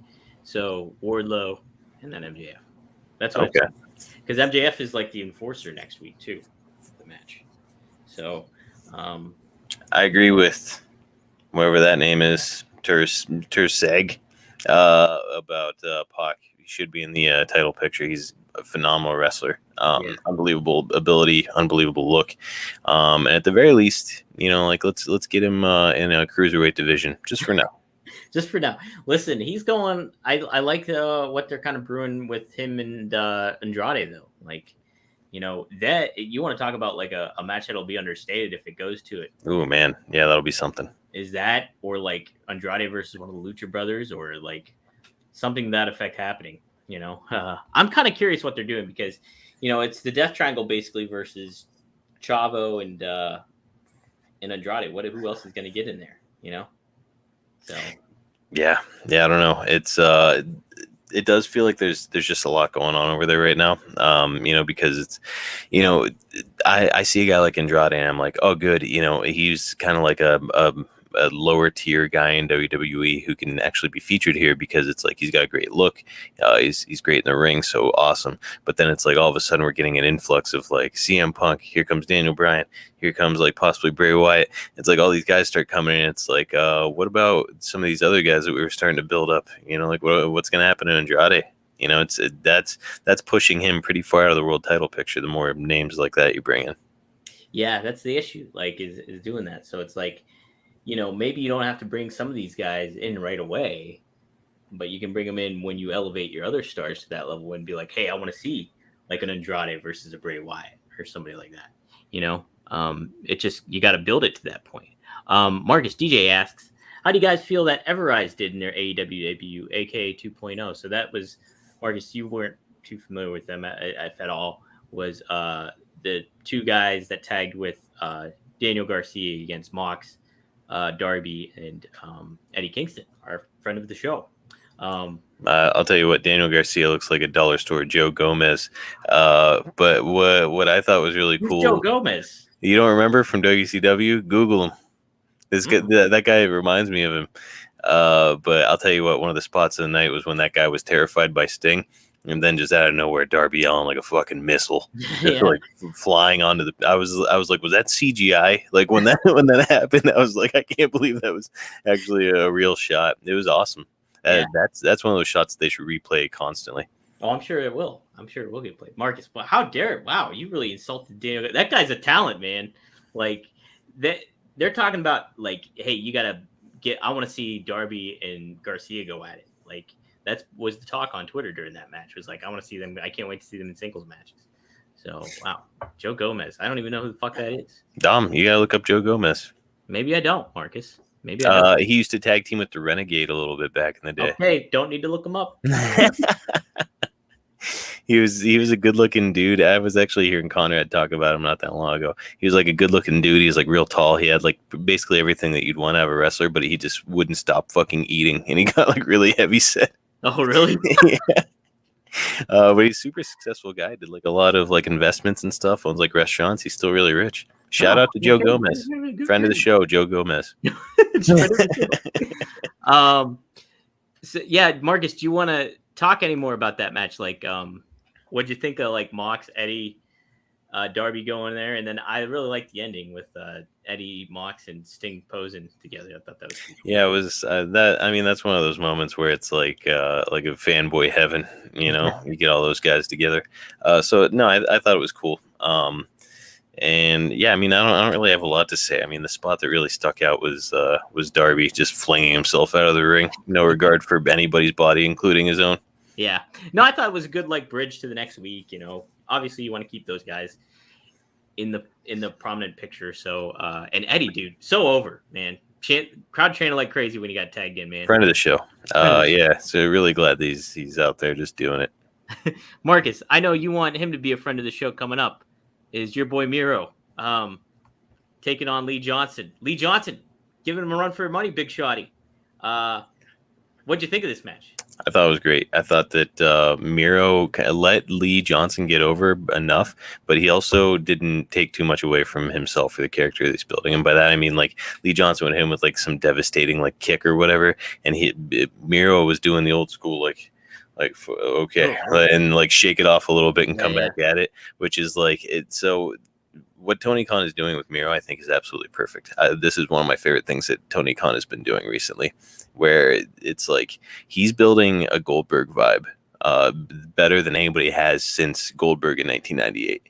Speaker 1: Wardlow and then MJF. That's what. Okay. Because MJF is like the enforcer next week too, the match. So,
Speaker 2: I agree with whoever that name is, Terseg, about Pac. He should be in the title picture. He's a phenomenal wrestler. Unbelievable ability, unbelievable look. And at the very least, you know, like let's get him in a cruiserweight division just for now.
Speaker 1: Just for now. Listen, he's going. I like what they're kind of brewing with him and Andrade though. Like, you know, that you want to talk about like a match that'll be understated if it goes to it.
Speaker 2: Oh man, yeah, that'll be something.
Speaker 1: Is that or like Andrade versus one of the Lucha Brothers or like something to that effect happening? You know, I'm kind of curious what they're doing because, you know, it's the Death Triangle basically versus Chavo and Andrade. Who else is going to get in there? You know, so
Speaker 2: yeah, I don't know. It's it does feel like there's just a lot going on over there right now. You know, because it's, you know, I see a guy like Andrade and I'm like, oh, good. You know, he's kind of like a lower tier guy in WWE who can actually be featured here because it's like he's got a great look. He's great in the ring, so awesome. But then it's like all of a sudden we're getting an influx of like CM Punk. Here comes Daniel Bryan. Here comes like possibly Bray Wyatt. It's like all these guys start coming in. It's like, what about some of these other guys that we were starting to build up? You know, like what's going to happen to Andrade? You know, that's pushing him pretty far out of the world title picture. The more names like that you bring in.
Speaker 1: Yeah, that's the issue. Like is doing that. So it's like, you know, maybe you don't have to bring some of these guys in right away, but you can bring them in when you elevate your other stars to that level and be like, hey, I want to see like an Andrade versus a Bray Wyatt or somebody like that. You know, it just, you got to build it to that point. Marcus DJ asks, how do you guys feel that Everrise did in their AEW debut, aka 2.0? So that was, Marcus, you weren't too familiar with them if at all, was the 2 guys that tagged with Daniel Garcia against Mox, Darby, and Eddie Kingston, our friend of the show.
Speaker 2: I'll tell you what, Daniel Garcia looks like a dollar store Joe Gomez. But what I thought was really cool.
Speaker 1: Joe Gomez.
Speaker 2: You don't remember from WCW? Google him. That guy reminds me of him. But I'll tell you what, one of the spots of the night was when that guy was terrified by Sting. And then just out of nowhere, Darby yelling like a fucking missile, just like flying onto the. I was like, was that CGI? Like when that happened, I was like, I can't believe that was actually a real shot. It was awesome. Yeah. That's one of those shots they should replay constantly.
Speaker 1: Oh, I'm sure it will. I'm sure it will get played. Marcus, but how dare? Wow, you really insulted Daniel. That guy's a talent, man. Like they're talking about like, hey, you gotta get. I want to see Darby and Garcia go at it. Like. That was the talk on Twitter during that match. Was like, I want to see them. I can't wait to see them in singles matches. So, wow. Joe Gomez. I don't even know who the fuck that is.
Speaker 2: Dom, you got to look up Joe Gomez.
Speaker 1: Maybe I don't, Marcus. Maybe I don't.
Speaker 2: He used to tag team with the Renegade a little bit back in the day.
Speaker 1: Okay, don't need to look him up.
Speaker 2: He was a good looking dude. I was actually hearing Conrad talk about him not that long ago. He was like a good looking dude. He was like real tall. He had like basically everything that you'd want to have a wrestler, but he just wouldn't stop fucking eating, and he got like really heavy set.
Speaker 1: Oh, really?
Speaker 2: Yeah. But he's a super successful guy. Did like a lot of like investments and stuff. Owns like restaurants. He's still really rich. Shout out to Joe Gomez, friend of the show, Joe Gomez.
Speaker 1: So yeah, Marcus, do you want to talk any more about that match? Like, what'd you think of like Mox, Eddie, Darby going there? And then I really liked the ending with Eddie, Mox, and Sting posing together. I thought that was cool.
Speaker 2: Yeah, it was that. I mean, that's one of those moments where it's like a fanboy heaven. You know, you get all those guys together. So no, I thought it was cool. And yeah, I mean, I don't really have a lot to say. I mean, the spot that really stuck out was Darby just flinging himself out of the ring, no regard for anybody's body, including his own.
Speaker 1: Yeah, no, I thought it was a good like bridge to the next week. You know, obviously you want to keep those guys in the prominent picture. So and Eddie, dude, so over, man. Crowd chanting like crazy when he got tagged in, man.
Speaker 2: Friend of the show. Yeah, so really glad he's out there just doing it.
Speaker 1: Marcus, I know you want him to be a friend of the show coming up. Is your boy Miro taking on Lee Johnson? Lee Johnson, giving him a run for money, big shotty. What'd you think of this match?
Speaker 2: I thought it was great. I thought that Miro let Lee Johnson get over enough, but he also didn't take too much away from himself for the character that he's building. And by that, I mean, like, Lee Johnson went in with like some devastating like kick or whatever, and Miro was doing the old school like okay, and like shake it off a little bit and come back at it, which is like it. So what Tony Khan is doing with Miro, I think, is absolutely perfect. This is one of my favorite things that Tony Khan has been doing recently, where it's like he's building a Goldberg vibe better than anybody has since Goldberg in 1998.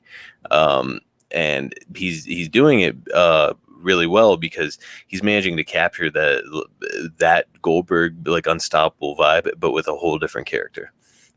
Speaker 2: And he's doing it really well because he's managing to capture that Goldberg like unstoppable vibe, but with a whole different character.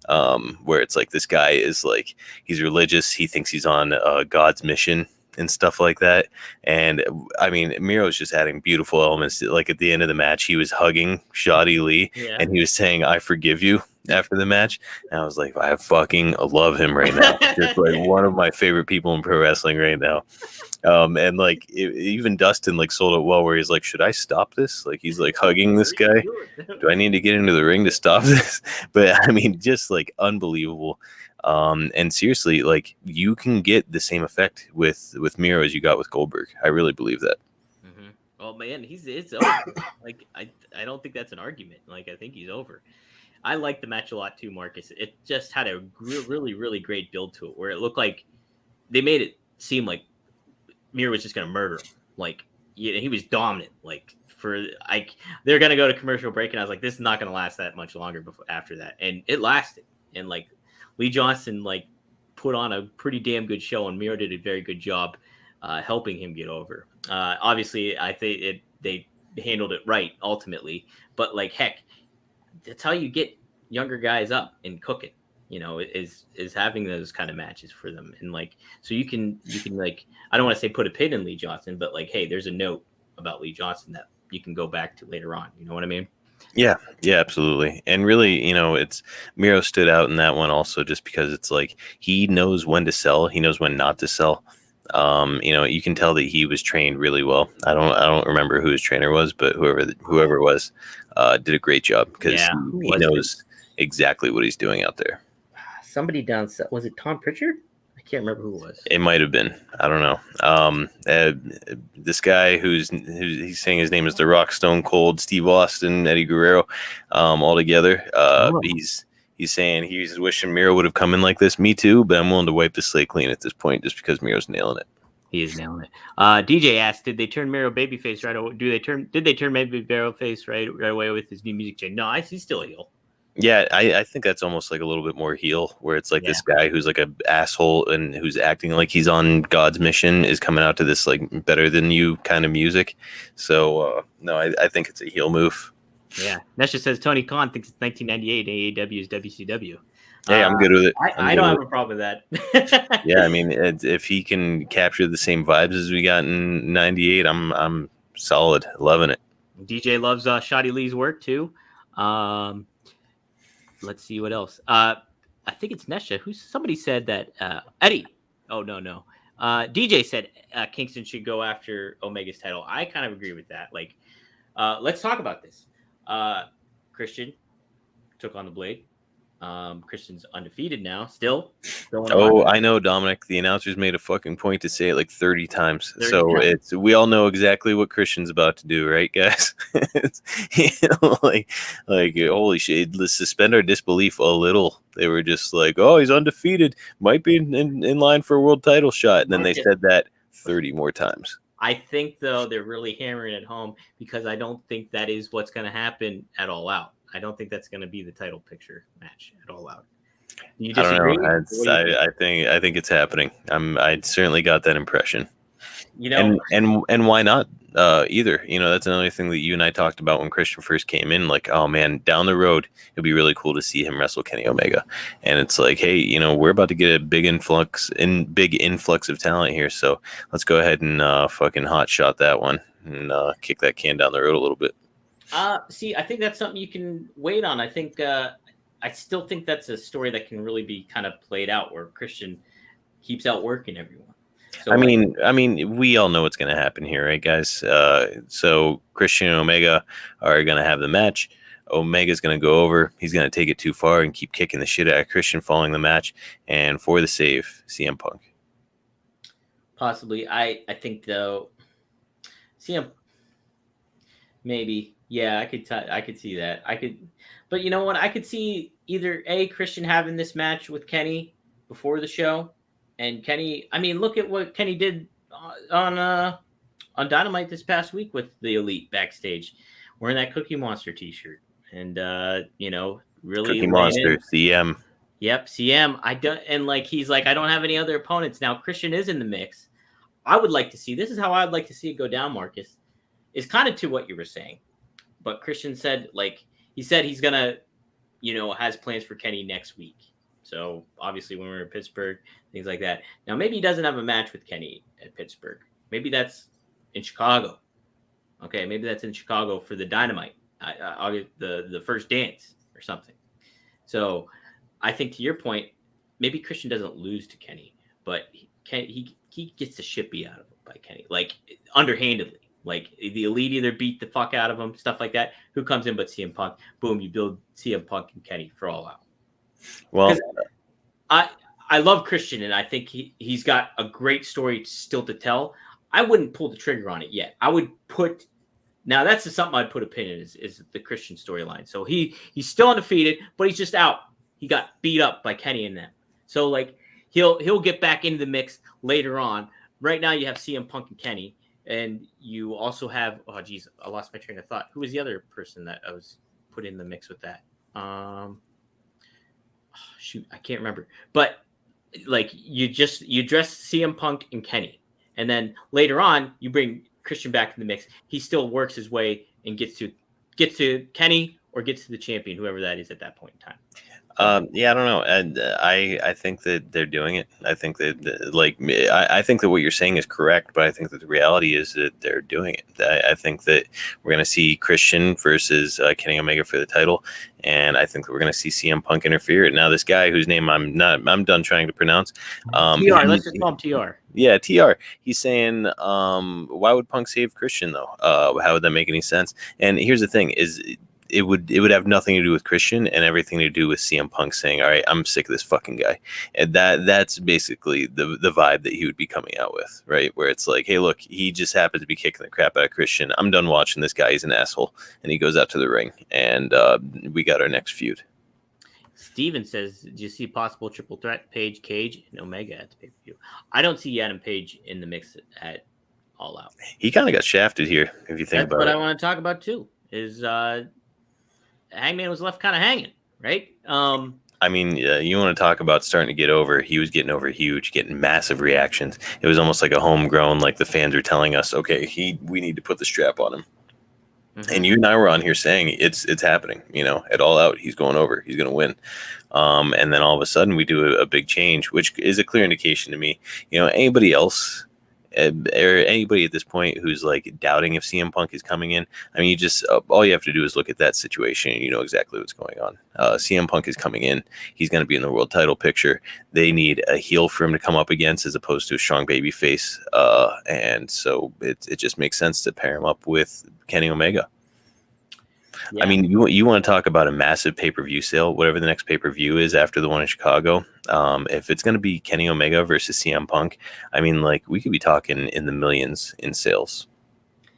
Speaker 2: Where it's like this guy is like he's religious, he thinks he's on God's mission and stuff like that. And I mean, Miro's just adding beautiful elements. Like at the end of the match, he was hugging Shoddy Lee and he was saying, "I forgive you," after the match. And I was like, I fucking love him right now. Just like one of my favorite people in pro wrestling right now. And like even Dustin like sold it well, where he's like, should I stop this? Like he's like hugging this guy. Do I need to get into the ring to stop this? But I mean, just like unbelievable. And seriously, like you can get the same effect with Miro as you got with Goldberg. I really believe that.
Speaker 1: Mm-hmm. Well, man, it's over. Like I don't think that's an argument. Like I think he's over. I like the match a lot too, Marcus. It just had a really, really great build to it, where it looked like they made it seem like Miro was just going to murder him. Like he was dominant. Like they're going to go to commercial break, and I was like, this is not going to last that much longer after that, and it lasted. And like Lee Johnson like put on a pretty damn good show, and Miro did a very good job helping him get over. Obviously, I think they handled it right ultimately, but like heck. That's how you get younger guys up and cooking, you know, is having those kind of matches for them. And like, so you can like, I don't want to say put a pin in Lee Johnson, but like, hey, there's a note about Lee Johnson that you can go back to later on. You know what I mean?
Speaker 2: Yeah, absolutely. And really, you know, it's Miro stood out in that one also just because it's like he knows when to sell, he knows when not to sell. You know, you can tell that he was trained really well. I don't remember who his trainer was, but whoever it was did a great job because he knows exactly what he's doing out there.
Speaker 1: Somebody down, was it Tom Pritchard? I can't remember who it was.
Speaker 2: It might have been. I don't know. This guy who's saying his name is The Rock, Stone Cold, Steve Austin, Eddie Guerrero, all together. He's saying he's wishing Miro would have come in like this. Me too, but I'm willing to wipe the slate clean at this point just because Miro's nailing it.
Speaker 1: He is nailing it. DJ asked, did they turn Miro babyface right away? Did they turn maybe babyface right away with his new music change? No, he's still a heel.
Speaker 2: Yeah, I think that's almost like a little bit more heel, where it's like this guy who's like an asshole and who's acting like he's on God's mission is coming out to this like better than you kind of music. So no, I think it's a heel move.
Speaker 1: Yeah, that just says Tony Khan thinks it's 1998 AEW is WCW.
Speaker 2: Hey, I'm good with it.
Speaker 1: I don't have a problem with that.
Speaker 2: Yeah, I mean, if he can capture the same vibes as we got in '98, I'm solid, loving it.
Speaker 1: DJ loves Shoddy Lee's work too. Let's see what else. I think it's Nesha. Somebody said that Eddie. Oh no. DJ said Kingston should go after Omega's title. I kind of agree with that. Like, let's talk about this. Christian took on the Blade. Christian's undefeated now. Still.
Speaker 2: Oh, I know, Dominic. The announcers made a fucking point to say it like 30 times. We all know exactly what Christian's about to do, right, guys? like holy shit. Let's suspend our disbelief a little. They were just like, oh, he's undefeated. Might be in line for a world title shot. And then they said that 30 more times.
Speaker 1: I think, though, they're really hammering it home because I don't think that is what's going to happen at All Out. I don't think that's going to be the title picture match at All Out. You disagree?
Speaker 2: I don't know. I think it's happening. I certainly got that impression. And why not? Either. That's another thing that you and I talked about when Christian first came in. Like, oh man, down the road, it'd be really cool to see him wrestle Kenny Omega. And it's like, hey, we're about to get a big influx of talent here. So let's go ahead and fucking hot shot that one and kick that can down the road a little bit.
Speaker 1: See, I think that's something you can wait on. I think I still think that's a story that can really be kind of played out where Christian keeps outworking everyone. So,
Speaker 2: I mean, we all know what's going to happen here, right, guys? So Christian and Omega are going to have the match. Omega's going to go over. He's going to take it too far and keep kicking the shit out of Christian following the match. And for the save, CM Punk.
Speaker 1: Possibly. I think, though, CM maybe. Yeah, I could see that. But you know what? I could see either Christian having this match with Kenny before the show, and Kenny. I mean, look at what Kenny did on Dynamite this past week with the Elite backstage, wearing that Cookie Monster T-shirt, and really
Speaker 2: Cookie Monster CM.
Speaker 1: Yep, CM. He's like, I don't have any other opponents now. Christian is in the mix. I would like to see. This is how I'd like to see it go down, Marcus. Is kind of to what you were saying. But Christian said, he's going to, has plans for Kenny next week. So obviously when we're in Pittsburgh, things like that. Now, maybe he doesn't have a match with Kenny at Pittsburgh. Maybe that's in Chicago. Okay. Maybe that's in Chicago for the Dynamite, the first dance or something. So I think to your point, maybe Christian doesn't lose to Kenny, but he gets the shit beat out of him by Kenny, like underhandedly. Like the Elite either beat the fuck out of him, stuff like that. Who comes in but CM Punk? Boom, you build CM Punk and Kenny for All Out.
Speaker 2: Well,
Speaker 1: I love Christian, and I think he's got a great story still to tell. I wouldn't pull the trigger on it yet. I would put now that's something I'd put a pin in is the Christian storyline. So he's still undefeated, but he's just out. He got beat up by Kenny and them. So like he'll get back into the mix later on. Right now you have CM Punk and Kenny. And you also have, I lost my train of thought. Who was the other person that I was put in the mix with that? I can't remember. But like you dress CM Punk and Kenny, and then later on you bring Christian back in the mix. He still works his way and gets to Kenny or gets to the champion, whoever that is at that point in time.
Speaker 2: Yeah, I don't know. And I think that they're doing it. I think that I think that what you're saying is correct, but I think that the reality is that they're doing it. I think that we're going to see Christian versus Kenny Omega for the title, and I think that we're going to see CM Punk interfere. Now, this guy whose name I'm done trying to pronounce.
Speaker 1: TR, let's just call him TR.
Speaker 2: Yeah, TR. He's saying, why would Punk save Christian though? How would that make any sense? And here's the thing: is it would have nothing to do with Christian and everything to do with CM Punk saying, all right, I'm sick of this fucking guy. And that's basically the vibe that he would be coming out with, right? Where it's like, hey, look, he just happens to be kicking the crap out of Christian. I'm done watching this guy. He's an asshole. And he goes out to the ring. And we got our next feud.
Speaker 1: Steven says, do you see possible triple threat Page, Cage, and Omega at the pay-per-view? I don't see Adam Page in the mix at All Out.
Speaker 2: He kind of got shafted here, if you think about it.
Speaker 1: That's what I want to talk about, too, is Hangman was left kind of hanging, right?
Speaker 2: I mean, you want to talk about starting to get over. He was getting over huge, getting massive reactions. It was almost like a homegrown, like the fans are telling us, okay, we need to put the strap on him. Mm-hmm. And you and I were on here saying it's happening, at All Out. He's going over. He's going to win. And then all of a sudden we do a big change, which is a clear indication to me. Anybody else or anybody at this point who's like doubting if CM Punk is coming in, I mean, you just all you have to do is look at that situation and you know exactly what's going on. CM Punk is coming in. He's going to be in the world title picture. They need a heel for him to come up against as opposed to a strong baby face. And so it just makes sense to pair him up with Kenny Omega. Yeah. I mean, you want to talk about a massive pay-per-view sale, whatever the next pay-per-view is after the one in Chicago. If it's going to be Kenny Omega versus CM Punk, I mean, like, we could be talking in the millions in sales.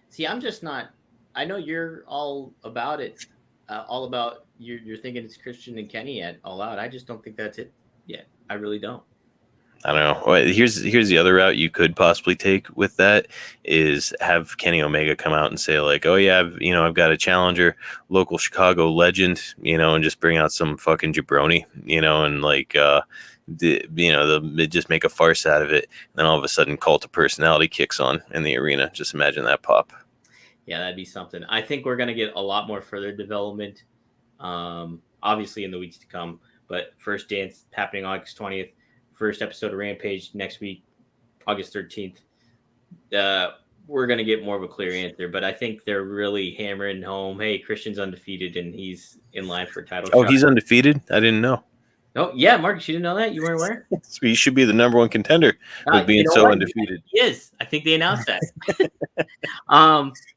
Speaker 1: See, I'm just not. I know you're all about it, all about you're thinking it's Christian and Kenny at All Out. I just don't think that's it yet. I really don't.
Speaker 2: I don't know. Here's the other route you could possibly take with that is have Kenny Omega come out and say like, oh yeah, I've got a challenger, local Chicago legend, and just bring out some fucking jabroni, and like, they'll just make a farce out of it. And then all of a sudden Cult of Personality kicks on in the arena. Just imagine that pop.
Speaker 1: Yeah, that'd be something. I think we're going to get a lot more further development, obviously in the weeks to come, but First Dance happening August 20th. First episode of Rampage next week, August 13th. We're going to get more of a clear answer, but I think they're really hammering home, hey, Christian's undefeated, and he's in line for a title shot.
Speaker 2: Oh, he's undefeated? I didn't know.
Speaker 1: Oh, yeah, Marcus, you didn't know that? You weren't aware?
Speaker 2: So he should be the number one contender with being so undefeated.
Speaker 1: He is. I think they announced that.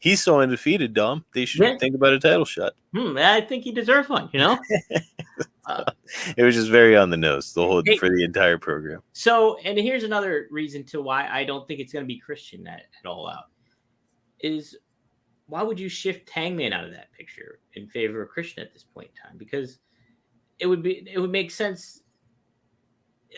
Speaker 2: He's so undefeated, Dom. They should think about a title shot.
Speaker 1: I think he deserves one,
Speaker 2: It was just very on the nose for the entire program.
Speaker 1: So, and here's another reason to why I don't think it's going to be Christian at All Out is why would you shift Hangman out of that picture in favor of Christian at this point in time? Because it would make sense.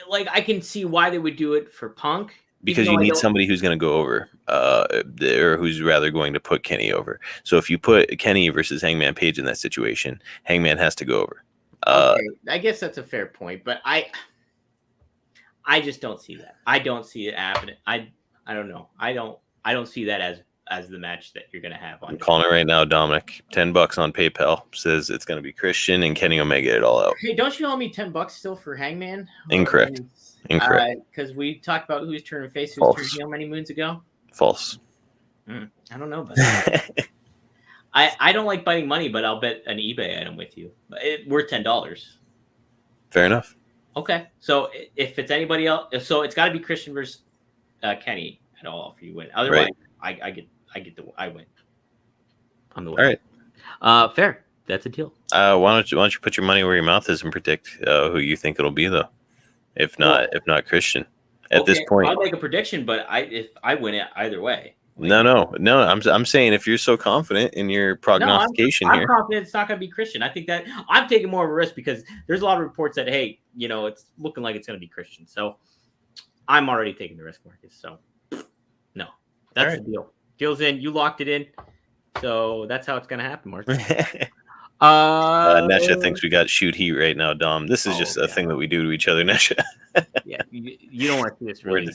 Speaker 1: Like, I can see why they would do it for Punk.
Speaker 2: Because you need somebody who's going to go over, or who's rather going to put Kenny over. So if you put Kenny versus Hangman Page in that situation, Hangman has to go over.
Speaker 1: Okay, I guess that's a fair point, but I just don't see that. I don't see it happening. I don't know. I don't see that as the match that you're going to have on.
Speaker 2: I'm calling it right now, Dominic. $10 on PayPal says it's going to be Christian and Kenny Omega it all out.
Speaker 1: Hey, don't you owe me $10 still for Hangman?
Speaker 2: Incorrect. Incorrect.
Speaker 1: Because we talked about who's turning face, who's turning heel many moons ago.
Speaker 2: False.
Speaker 1: I don't know about that. I don't like betting money, but I'll bet an eBay item with you. Worth $10. Fair
Speaker 2: enough.
Speaker 1: Okay, so if it's anybody else, so it's got to be Christian versus Kenny at all for you win. Otherwise, right. I win. I'm the winner. All right. Fair. That's a deal.
Speaker 2: Why don't you put your money where your mouth is and predict who you think it'll be though? If not Christian at this point,
Speaker 1: I'll make a prediction, but if I win it either way.
Speaker 2: No. I'm saying if you're so confident in your prognostication
Speaker 1: I'm confident it's not going to be Christian. I think that I'm taking more of a risk because there's a lot of reports that, hey, it's looking like it's going to be Christian. So I'm already taking the risk, Marcus. So no, that's the deal. Deal's in. You locked it in. So that's how it's going to happen, Marcus.
Speaker 2: Nesha thinks we got shoot heat right now, Dom. This is just a thing that we do to each other, Nesha.
Speaker 1: Yeah, you don't want to see this really.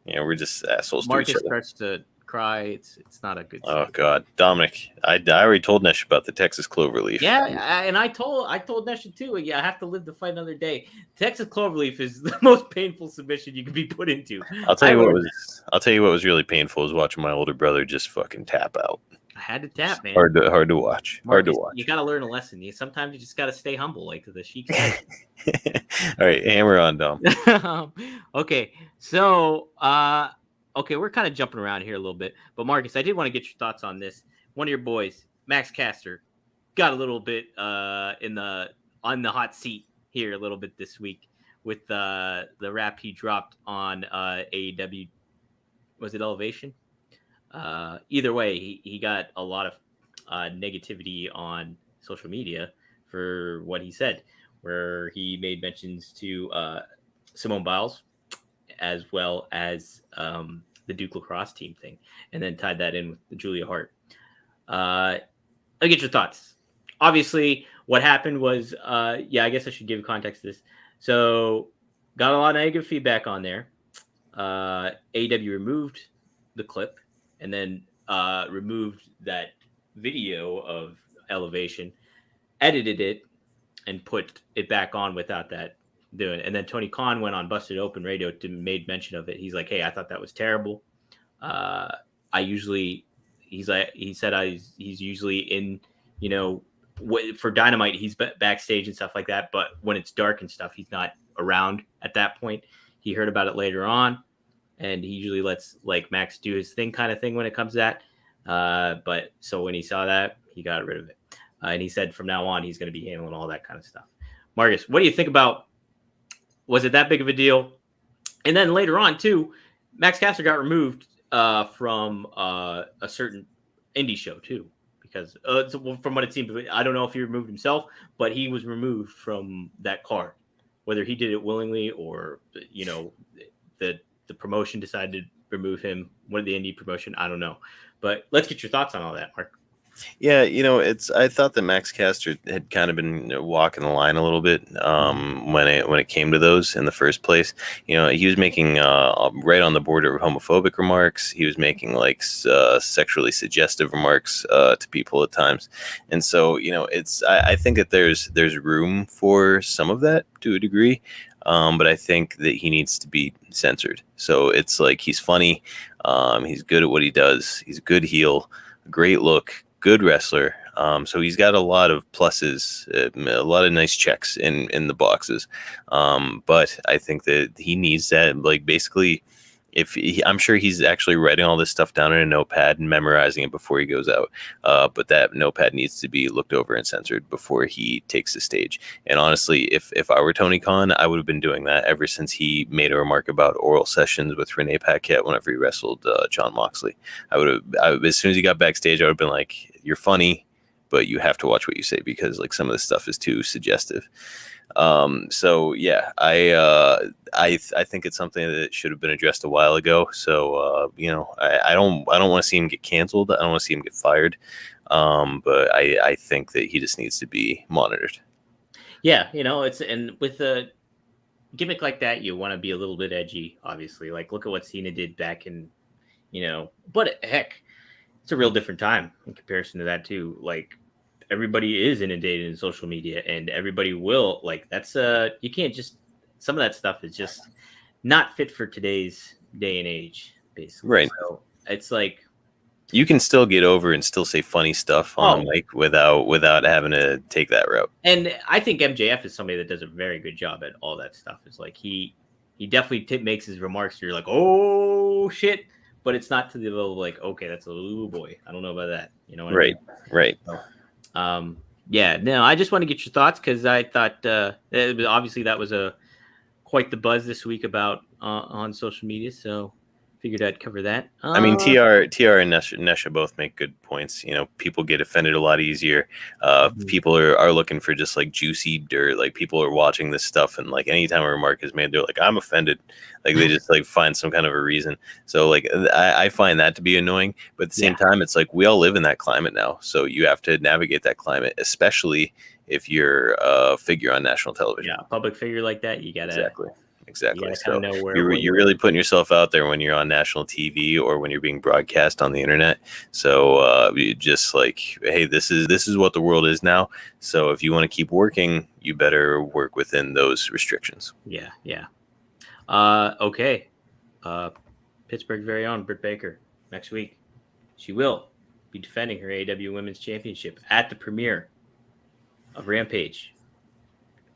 Speaker 2: We're just assholes
Speaker 1: Marcus
Speaker 2: to each other.
Speaker 1: Marcus starts to cry. It's not a good
Speaker 2: scene. Oh God, Dominic, I already told Nesha about the Texas cloverleaf.
Speaker 1: Yeah, and I told Nesha too. Yeah, I have to live to fight another day. Texas cloverleaf is the most painful submission you can be put into.
Speaker 2: I'll tell you what was really painful is watching my older brother just fucking tap out.
Speaker 1: I had to tap, man.
Speaker 2: Hard to watch.
Speaker 1: Marcus, you got to learn a lesson. Sometimes you just got to stay humble, like the Sheik said.
Speaker 2: All right, hammer on, Dom.
Speaker 1: Okay, so we're kind of jumping around here a little bit, but Marcus, I did want to get your thoughts on this. One of your boys, Max Caster, got a little bit on the hot seat here a little bit this week with the rap he dropped on AEW. Was it Elevation? Either way, he got a lot of negativity on social media for what he said, where he made mentions to Simone Biles as well as the Duke lacrosse team thing, and then tied that in with the Julia Hart. I'll get your thoughts. Obviously, what happened was, I guess I should give context to this. So, got a lot of negative feedback on there. AEW removed the clip and then removed that video of Elevation, edited it, and put it back on without that doing it. And then Tony Khan went on Busted Open Radio to made mention of it. He's like, hey, I thought that was terrible. I usually, he said he's usually in, for Dynamite, he's backstage and stuff like that. But when it's dark and stuff, he's not around at that point. He heard about it later on, and he usually lets like Max do his thing kind of thing when it comes to that. But so when he saw that, he got rid of it. And he said from now on, he's going to be handling all that kind of stuff. Marcus, what do you think about, was it that big of a deal? And then later on too, Max Caster got removed from a certain indie show too, because from what it seemed, I don't know if he removed himself, but he was removed from that card, whether he did it willingly or, the promotion decided to remove him. What the indie promotion? I don't know, but let's get your thoughts on all that, Mark.
Speaker 2: Yeah, I thought that Max Caster had kind of been walking the line a little bit when it came to those in the first place. He was making right on the border of homophobic remarks. He was making like sexually suggestive remarks to people at times, and so I think that there's room for some of that to a degree, but I think that he needs to be censored. So it's like he's funny, he's good at what he does, he's a good heel, great look, good wrestler. So he's got a lot of pluses, a lot of nice checks in the boxes. But I think that he needs that, like, basically, I'm sure he's actually writing all this stuff down in a notepad and memorizing it before he goes out. But that notepad needs to be looked over and censored before he takes the stage. And honestly, if I were Tony Khan, I would have been doing that ever since he made a remark about oral sessions with Renee Paquette whenever he wrestled John Moxley. As soon as he got backstage, I would have been like, you're funny, but you have to watch what you say, because like some of this stuff is too suggestive. So yeah, I think it's something that should have been addressed a while ago. So I don't want to see him get canceled. I don't want to see him get fired. But I think that he just needs to be monitored.
Speaker 1: Yeah, and with a gimmick like that, you want to be a little bit edgy, obviously. Like, look at what Cena did back in, but heck, it's a real different time in comparison to that too. Like, everybody is inundated in social media, and everybody will, like, that's you can't just, some of that stuff is just not fit for today's day and age, basically.
Speaker 2: Right.
Speaker 1: So it's like,
Speaker 2: you can still get over and still say funny stuff on the mic without having to take that route.
Speaker 1: And I think MJF is somebody that does a very good job at all that stuff. It's like he definitely makes his remarks. You're like, oh shit, but it's not to the level of like, okay, that's a little boy. I don't know about that. You know what I mean?
Speaker 2: Right.
Speaker 1: So, yeah, no, I just want to get your thoughts, because I thought obviously that was quite the buzz this week about on social media. So figured I'd cover that.
Speaker 2: I mean, TR and Nesha both make good points. People get offended a lot easier. People are looking for just like juicy dirt. Like, people are watching this stuff, and like anytime a remark is made, they're like, I'm offended. Like, they just like find some kind of a reason. So like I find that to be annoying. But at the same time, it's like we all live in that climate now. So you have to navigate that climate, especially if you're a figure on national television.
Speaker 1: Yeah, a public figure like that, you gotta
Speaker 2: Exactly.
Speaker 1: So
Speaker 2: you're really putting yourself out there when you're on national TV or when you're being broadcast on the internet. So you just like, hey, this is what the world is now. So if you want to keep working, you better work within those restrictions.
Speaker 1: Yeah. Okay. Pittsburgh's very own Britt Baker next week. She will be defending her AEW Women's Championship at the premiere of Rampage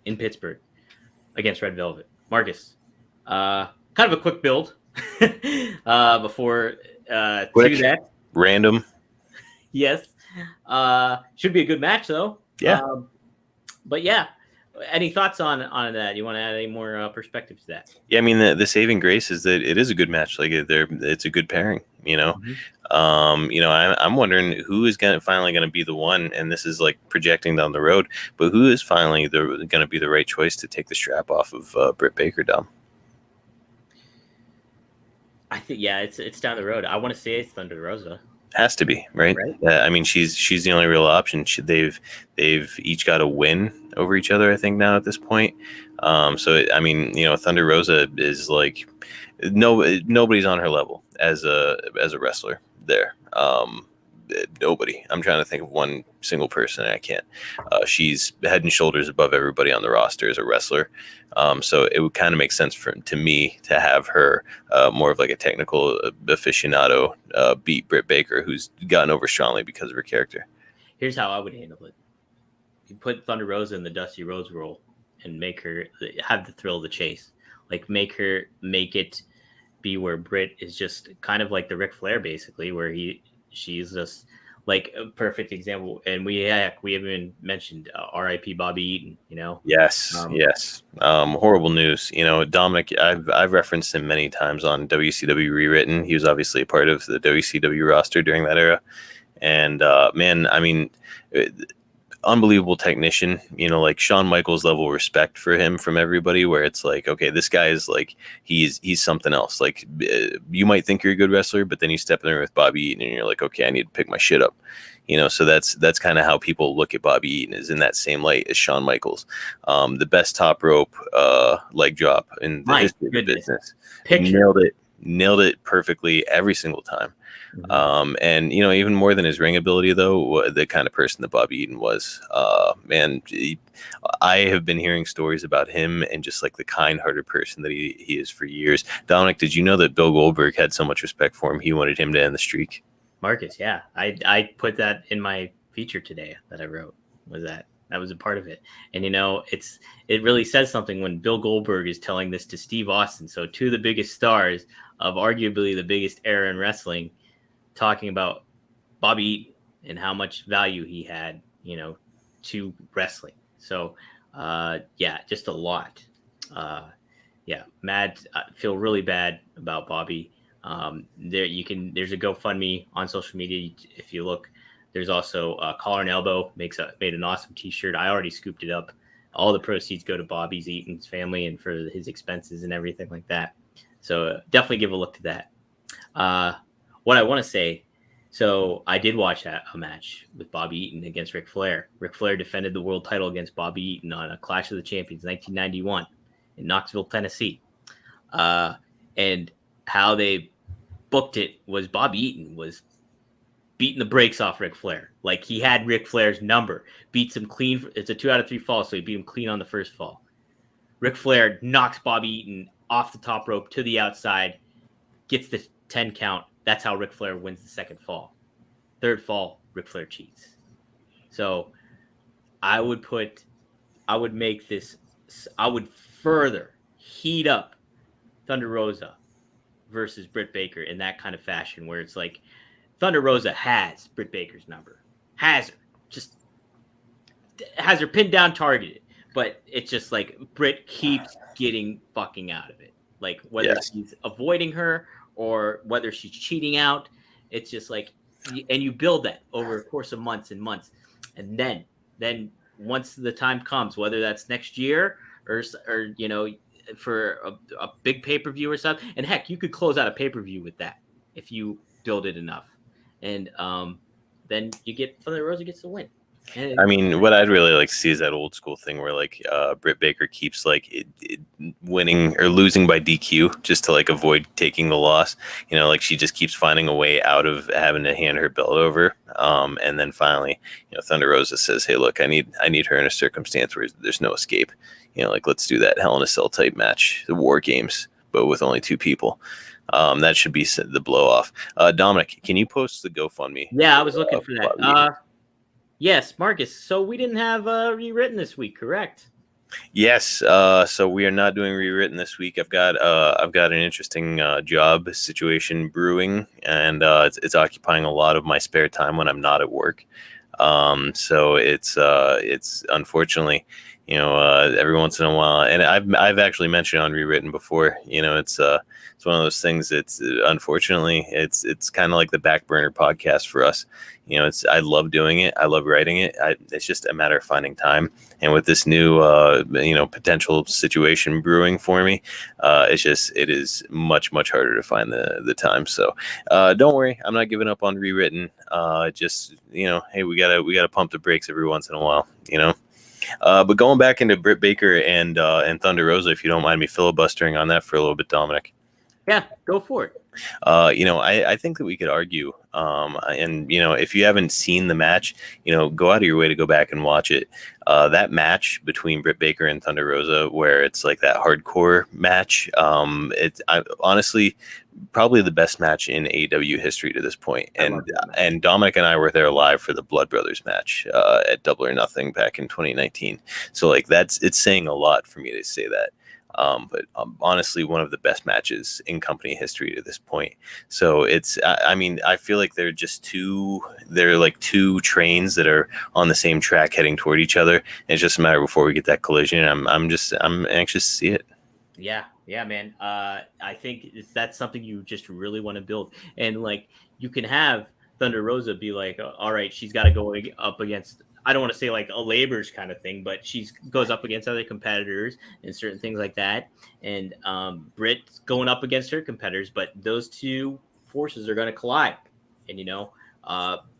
Speaker 1: in Pittsburgh against Red Velvet. Marcus, kind of a quick build before
Speaker 2: quick,
Speaker 1: to that.
Speaker 2: Random.
Speaker 1: Yes. Should be a good match, though.
Speaker 2: Yeah.
Speaker 1: But yeah, any thoughts on that? You want to add any more perspective to that?
Speaker 2: Yeah, I mean, the saving grace is that it is a good match. Like, it's a good pairing. I'm wondering who is finally going to be the one, and this is like projecting down the road, but who is finally going to be the right choice to take the strap off of Britt Baker, Dom?
Speaker 1: I think, it's down the road. I want to say it's Thunder Rosa.
Speaker 2: Has to be, right? I mean, she's the only real option. They've each got a win over each other, I think, now at this point. Thunder Rosa is like nobody's on her level as a wrestler there. nobody. I'm trying to think of one single person, and I can't. She's head and shoulders above everybody on the roster as a wrestler. So it would kind of make sense to me to have her more of like a technical aficionado beat Britt Baker, who's gotten over strongly because of her character.
Speaker 1: Here's how I would handle it. You put Thunder Rosa in the Dusty Rhodes role and make her have the thrill of the chase. Like make it be where Britt is just kind of like the Ric Flair, basically, where she's just like a perfect example. And we haven't mentioned R.I.P. Bobby Eaton, you know?
Speaker 2: Yes. Horrible news. You know, Dominic, I've referenced him many times on WCW Rewritten. He was obviously a part of the WCW roster during that era. And man, I mean, unbelievable technician, you know, like Shawn Michaels level respect for him from everybody, where it's like, okay, this guy is like, he's something else. Like you might think you're a good wrestler, but then you step in there with Bobby Eaton and you're like, okay, I need to pick my shit up, you know? So that's kind of how people look at Bobby Eaton, is in that same light as Shawn Michaels. The best top rope leg drop in the history of the business. Nailed it perfectly every single time. Mm-hmm. And you know, even more than his ring ability, though, the kind of person that Bobby Eaton was, man, I have been hearing stories about him and just like the kind-hearted person that he is for years. Dominic, did you know that Bill Goldberg had so much respect for him, he wanted him to end the streak?
Speaker 1: Marcus, yeah, I put that in my feature today that I wrote. That was a part of it. And, you know, it really says something when Bill Goldberg is telling this to Steve Austin. So two of the biggest stars of arguably the biggest era in wrestling, talking about Bobby Eaton and how much value he had, you know, to wrestling. So, yeah, just a lot. Mad. I feel really bad about Bobby. There's a GoFundMe on social media. If you look, there's also Collar and Elbow made an awesome t-shirt. I already scooped it up. All the proceeds go to Bobby's Eaton's family and for his expenses and everything like that. So definitely give a look to that. What I want to say, so I did watch a match with Bobby Eaton against Ric Flair. Ric Flair defended the world title against Bobby Eaton on a Clash of the Champions 1991 in Knoxville, Tennessee. And how they booked it was Bobby Eaton was beating the brakes off Ric Flair. Like he had Ric Flair's number, beats him clean. It's a 2 out of 3 fall, so he beat him clean on the first fall. Ric Flair knocks Bobby Eaton off the top rope to the outside, gets the 10 count. That's how Ric Flair wins the second fall. Third fall, Ric Flair cheats. So I would further heat up Thunder Rosa versus Britt Baker in that kind of fashion, where it's like Thunder Rosa has Britt Baker's number, has her pinned down, targeted, but it's just like Britt keeps getting fucking out of it. Like whether she's avoiding her or whether she's cheating out, it's just like, and you build that over a course of months and months, and then once the time comes, whether that's next year or you know, for a big pay-per-view or something, and heck, you could close out a pay-per-view with that if you build it enough, and then you get Thunder Rosa gets the win. And
Speaker 2: I mean, what I'd really like to see is that old school thing where like Britt Baker keeps like winning or losing by DQ just to like avoid taking the loss. You know, like she just keeps finding a way out of having to hand her belt over. And then finally, you know, Thunder Rosa says, "Hey, look, I need her in a circumstance where there's no escape. You know, like let's do that Hell in a Cell type match, the War Games, but with only 2 people." That should be the blow off. Dominic, can you post the GoFundMe?
Speaker 1: Yeah, I was looking for that. Yes, Marcus. So we didn't have Rewritten this week, correct?
Speaker 2: Yes. So we are not doing Rewritten this week. I've got an interesting job situation brewing, and it's occupying a lot of my spare time when I'm not at work. So it's unfortunately, you know, every once in a while, and I've actually mentioned on Rewritten before. You know, it's one of those things. It's unfortunately it's kind of like the back burner podcast for us. You know, I love doing it. I love writing it. It's just a matter of finding time. And with this new, you know, potential situation brewing for me, it is much, much harder to find the time. So don't worry, I'm not giving up on Rewritten. Just, you know, hey, we gotta pump the brakes every once in a while, you know. But going back into Britt Baker and Thunder Rosa, if you don't mind me filibustering on that for a little bit, Dominic.
Speaker 1: Yeah, go for it.
Speaker 2: I think that we could argue. And if you haven't seen the match, go out of your way to go back and watch it. That match between Britt Baker and Thunder Rosa, where it's like that hardcore match. Honestly probably the best match in AEW history to this point. And Dominic and I were there live for the Blood Brothers match at Double or Nothing back in 2019. So like it's saying a lot for me to say that. But honestly, one of the best matches in company history to this point. So I feel like they're like two trains that are on the same track heading toward each other. And it's just a matter before we get that collision. I'm anxious to see it.
Speaker 1: Yeah, man. I think that's something you just really want to build. And like, you can have Thunder Rosa be like, all right, she's got to go up against, I don't want to say like a labor's kind of thing, but she goes up against other competitors and certain things like that. And Britt's going up against her competitors, but those two forces are going to collide. And,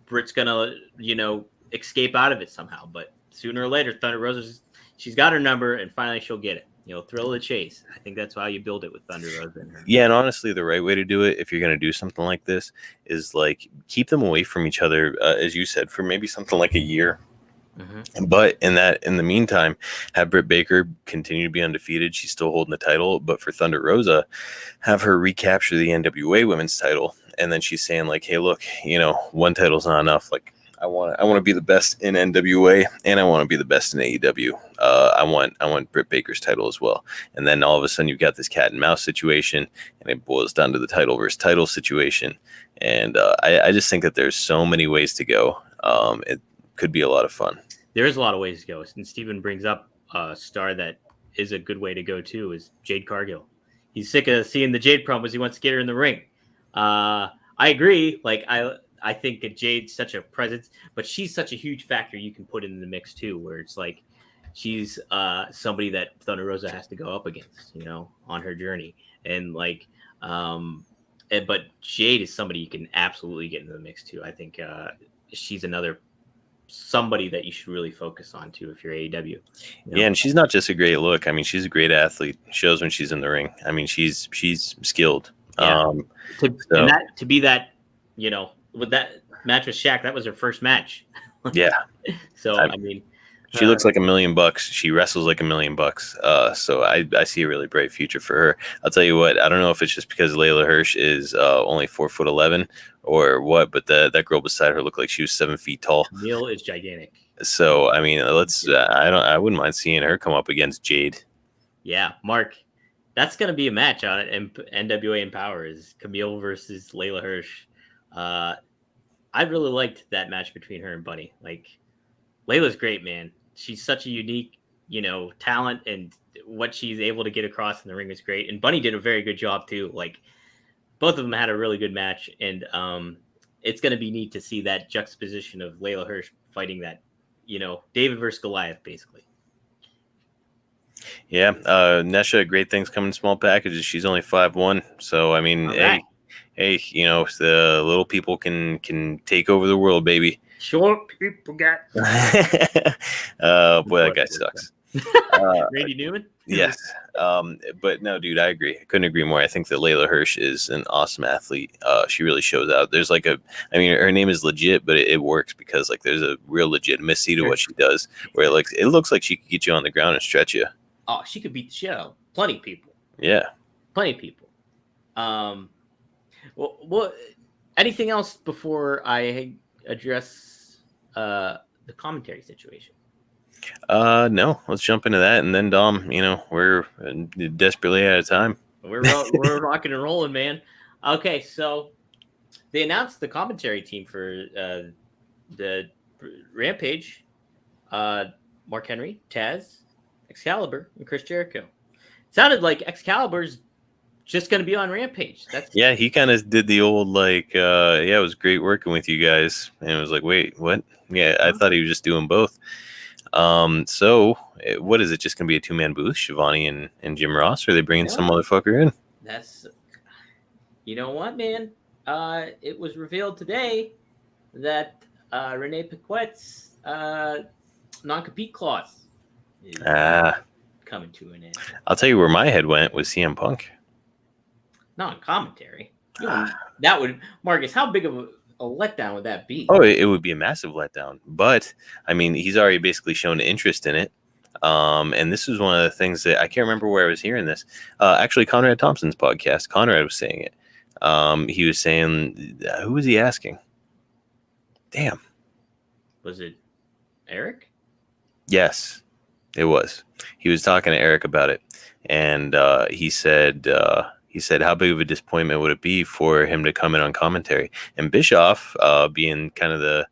Speaker 1: Britt's going to, escape out of it somehow. But sooner or later, Thunder Rosa, she's got her number, and finally she'll get it. Thrill of the chase. I think that's how you build it with Thunder Rosa in her.
Speaker 2: Yeah, and honestly, the right way to do it, if you're going to do something like this, is like keep them away from each other, as you said, for maybe something like a year. Mm-hmm. But in the meantime, have Britt Baker continue to be undefeated. She's still holding the title. But for Thunder Rosa, have her recapture the NWA Women's title. And then she's saying like, hey, look, one title's not enough. Like, I want to be the best in NWA, and I want to be the best in AEW. I want Britt Baker's title as well. And then all of a sudden you've got this cat and mouse situation, and it boils down to the title versus title situation. And I just think that there's so many ways to go. It could be a lot of fun.
Speaker 1: There is a lot of ways to go. And Steven brings up a star that is a good way to go too, is Jade Cargill. He's sick of seeing the Jade promos. He wants to get her in the ring. I agree. Like, I think that Jade's such a presence, but she's such a huge factor you can put in the mix too, where it's like she's somebody that Thunder Rosa has to go up against, on her journey. And like, but Jade is somebody you can absolutely get into the mix too. I think she's somebody that you should really focus on too if you're AEW.
Speaker 2: Yeah, and she's not just a great look. I mean, she's a great athlete. Shows when she's in the ring. I mean, she's skilled.
Speaker 1: Yeah. To be that, with that match with Shaq, that was her first match.
Speaker 2: Yeah.
Speaker 1: So I mean,
Speaker 2: she looks like $1 million. She wrestles like $1 million. So I see a really bright future for her. I'll tell you what. I don't know if it's just because Layla Hirsch is only 4'11" or what, but that girl beside her looked like she was 7 feet tall.
Speaker 1: Neil is gigantic.
Speaker 2: So I mean, I wouldn't mind seeing her come up against Jade.
Speaker 1: Yeah, Mark. That's gonna be a match on NWA Empower, is Camille versus Layla Hirsch. I really liked that match between her and Bunny. Like, Layla's great, man. She's such a unique, talent, and what she's able to get across in the ring is great. And Bunny did a very good job too. Like, both of them had a really good match, and it's going to be neat to see that juxtaposition of Layla Hirsch fighting that, David versus Goliath, basically.
Speaker 2: Yeah, Nesha, great things come in small packages. She's only 5'1", so I mean, hey, the little people can take over the world, baby.
Speaker 1: Short people got.
Speaker 2: Boy, that guy sucks.
Speaker 1: Randy Newman.
Speaker 2: Yes, but no, dude, I agree. I couldn't agree more. I think that Layla Hirsch is an awesome athlete. She really shows out. There's like her name is legit, but it works because like there's a real legitimacy to what she does, where it looks like she could get you on the ground and stretch you.
Speaker 1: Oh, she could beat the shit out of plenty of people.
Speaker 2: Yeah,
Speaker 1: plenty of people. Well, anything else before I address the commentary situation?
Speaker 2: No, let's jump into that, and then Dom, we're desperately out of time.
Speaker 1: We're rocking and rolling, man. Okay, so they announced the commentary team for the Rampage. Mark Henry, Taz, Excalibur, and Chris Jericho. It sounded like Excalibur's just going to be on Rampage.
Speaker 2: Yeah, he kind of did the old like, it was great working with you guys, and it was like, wait, what? Yeah, I thought he was just doing both. So what is it? Just going to be a 2-man booth, Shivani and Jim Ross? Or are they bringing some motherfucker in?
Speaker 1: You know what, man? It was revealed today that Renee Paquette's non-compete clause is coming to an end.
Speaker 2: I'll tell you where my head went was CM Punk.
Speaker 1: Not on commentary. That would, Marcus, how big of a letdown would that be?
Speaker 2: Oh, it would be a massive letdown. But I mean, he's already basically shown interest in it. And this was one of the things that I can't remember where I was hearing this. Actually, Conrad Thompson's podcast. Conrad was saying it. He was saying, who was he asking? Damn.
Speaker 1: Was it Eric?
Speaker 2: Yes, it was. He was talking to Eric about it, and he said, how big of a disappointment would it be for him to come in on commentary? And Bischoff, being kind of the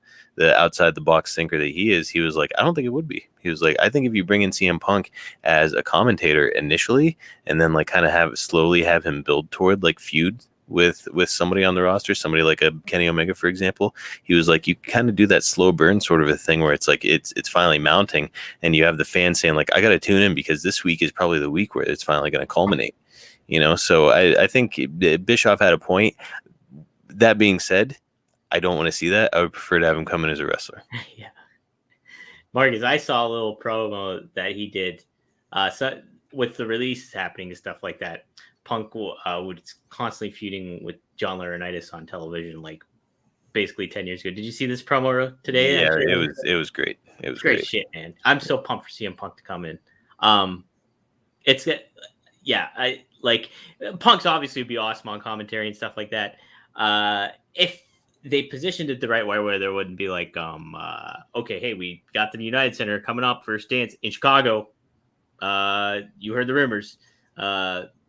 Speaker 2: outside the box thinker that he is, he was like, I don't think it would be. He was like, I think if you bring in CM Punk as a commentator initially, and then like kind of slowly have him build toward like feud with somebody on the roster, somebody like a Kenny Omega, for example, he was like, you kind of do that slow burn sort of a thing where it's like it's finally mounting, and you have the fans saying like, I got to tune in because this week is probably the week where it's finally going to culminate. So I think Bischoff had a point. That being said, I don't want to see that. I would prefer to have him come in as a wrestler.
Speaker 1: Yeah. Marcus, I saw a little promo that he did so with the release happening and stuff like that. Punk would constantly feuding with John Laurinaitis on television, like basically 10 years ago. Did you see this promo today?
Speaker 2: Yeah, it was great. It was great
Speaker 1: shit, man. I'm so pumped for CM Punk to come in. I like Punk's obviously would be awesome on commentary and stuff like that. If they positioned it the right way, where there wouldn't be like, okay, hey, we got the United Center coming up for a dance in Chicago. You heard the rumors.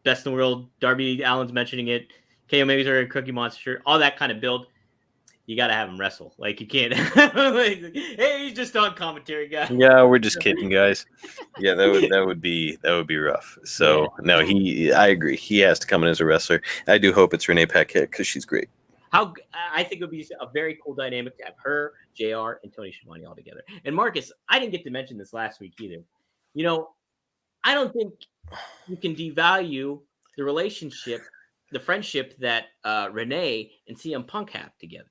Speaker 1: Best in the world. Darby Allin's mentioning it. KO Omega's are a Cookie Monster. All that kind of build. You got to have him wrestle. Like, you can't. Like, hey, he's just on commentary, guy.
Speaker 2: Yeah, we're just kidding, guys. Yeah, that would be rough. So no, I agree. He has to come in as a wrestler. I do hope it's Renee Paquette because she's great.
Speaker 1: I think it would be a very cool dynamic to have her, JR, and Tony Schiavone all together. And Marcus, I didn't get to mention this last week either. I don't think you can devalue the relationship, the friendship that Renee and CM Punk have together.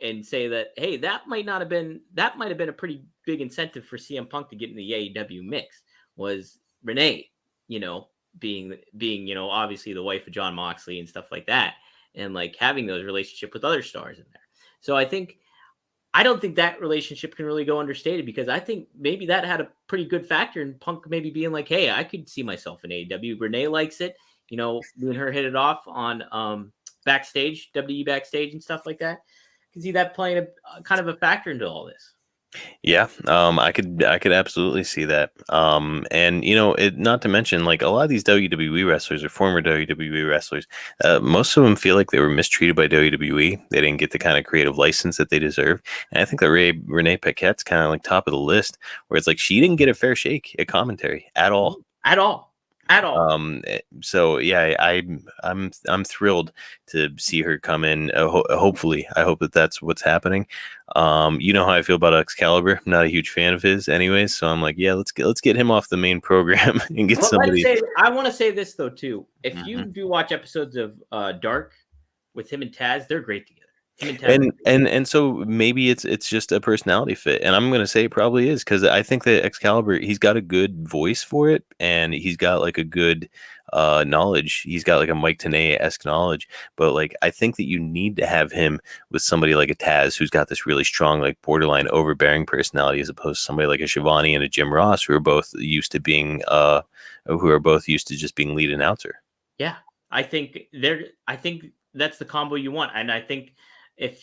Speaker 1: And say that, hey, that might have been a pretty big incentive for CM Punk to get in the AEW mix, was Renee, being obviously the wife of John Moxley and stuff like that, and like having those relationship with other stars in there. So I don't think that relationship can really go understated, because I think maybe that had a pretty good factor in Punk maybe being like, hey, I could see myself in AEW. Renee likes it, me and her hit it off on backstage, WWE backstage and stuff like that. I can see that playing a kind of a factor into all this.
Speaker 2: Yeah, I could absolutely see that. And not to mention, like, a lot of these WWE wrestlers or former WWE wrestlers, most of them feel like they were mistreated by WWE. They didn't get the kind of creative license that they deserve. And I think that Renee Paquette's kind of like top of the list, where it's like she didn't get a fair shake at commentary at all.
Speaker 1: At all.
Speaker 2: So yeah, I'm thrilled to see her come in. Hopefully, I hope that's what's happening. You know how I feel about Excalibur. I'm not a huge fan of his, anyways. So I'm like, yeah, let's get him off the main program and get somebody.
Speaker 1: I want to say this though too. If you do watch episodes of Dark with him and Taz, they're great together.
Speaker 2: And so maybe it's just a personality fit, and I'm going to say it probably is, because I think that Excalibur, he's got a good voice for it, and he's got like a good knowledge. He's got like a Mike Tenay-esque knowledge, but like I think that you need to have him with somebody like a Taz, who's got this really strong, like borderline overbearing personality, as opposed to somebody like a Shivani and a Jim Ross, who are both used to being just being lead announcer.
Speaker 1: Yeah, I think that's the combo you want, and I think if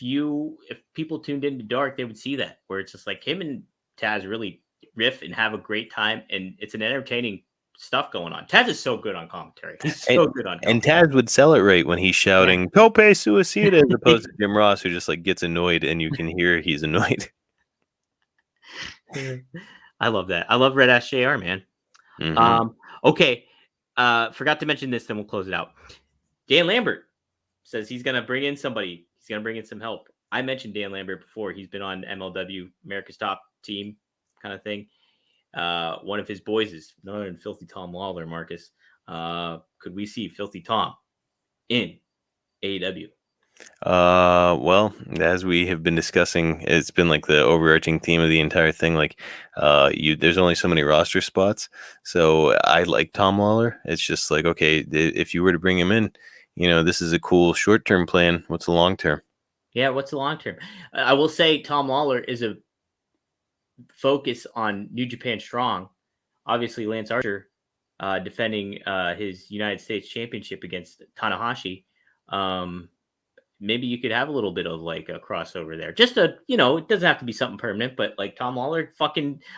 Speaker 1: people tuned into Dark, they would see that, where it's just like him and Taz really riff and have a great time, and it's an entertaining stuff going on. Taz is so good on commentary. He's so good on commentary. And
Speaker 2: Taz would sell it right when he's shouting "Tope Suicida," as opposed to Jim Ross, who just like gets annoyed, and you can hear he's annoyed.
Speaker 1: I love that. I love Red Ass JR, man. Mm-hmm. Okay. Forgot to mention this, then we'll close it out. Dan Lambert says he's gonna bring in somebody. He's going to bring in some help. I mentioned Dan Lambert before. He's been on MLW, America's Top Team kind of thing. One of his boys is none other than Filthy Tom Lawler, Marcus. Could we see Filthy Tom in AEW?
Speaker 2: Well, as we have been discussing, it's been like the overarching theme of the entire thing. Like, there's only so many roster spots. So I like Tom Lawler. It's just like, okay, if you were to bring him in, this is a cool short-term plan. What's the long-term?
Speaker 1: Yeah, what's the long-term? I will say Tom Lawler is a focus on New Japan Strong. Obviously, Lance Archer defending his United States Championship against Tanahashi. Maybe you could have a little bit of like a crossover there. Just it doesn't have to be something permanent, but like Tom Lawler,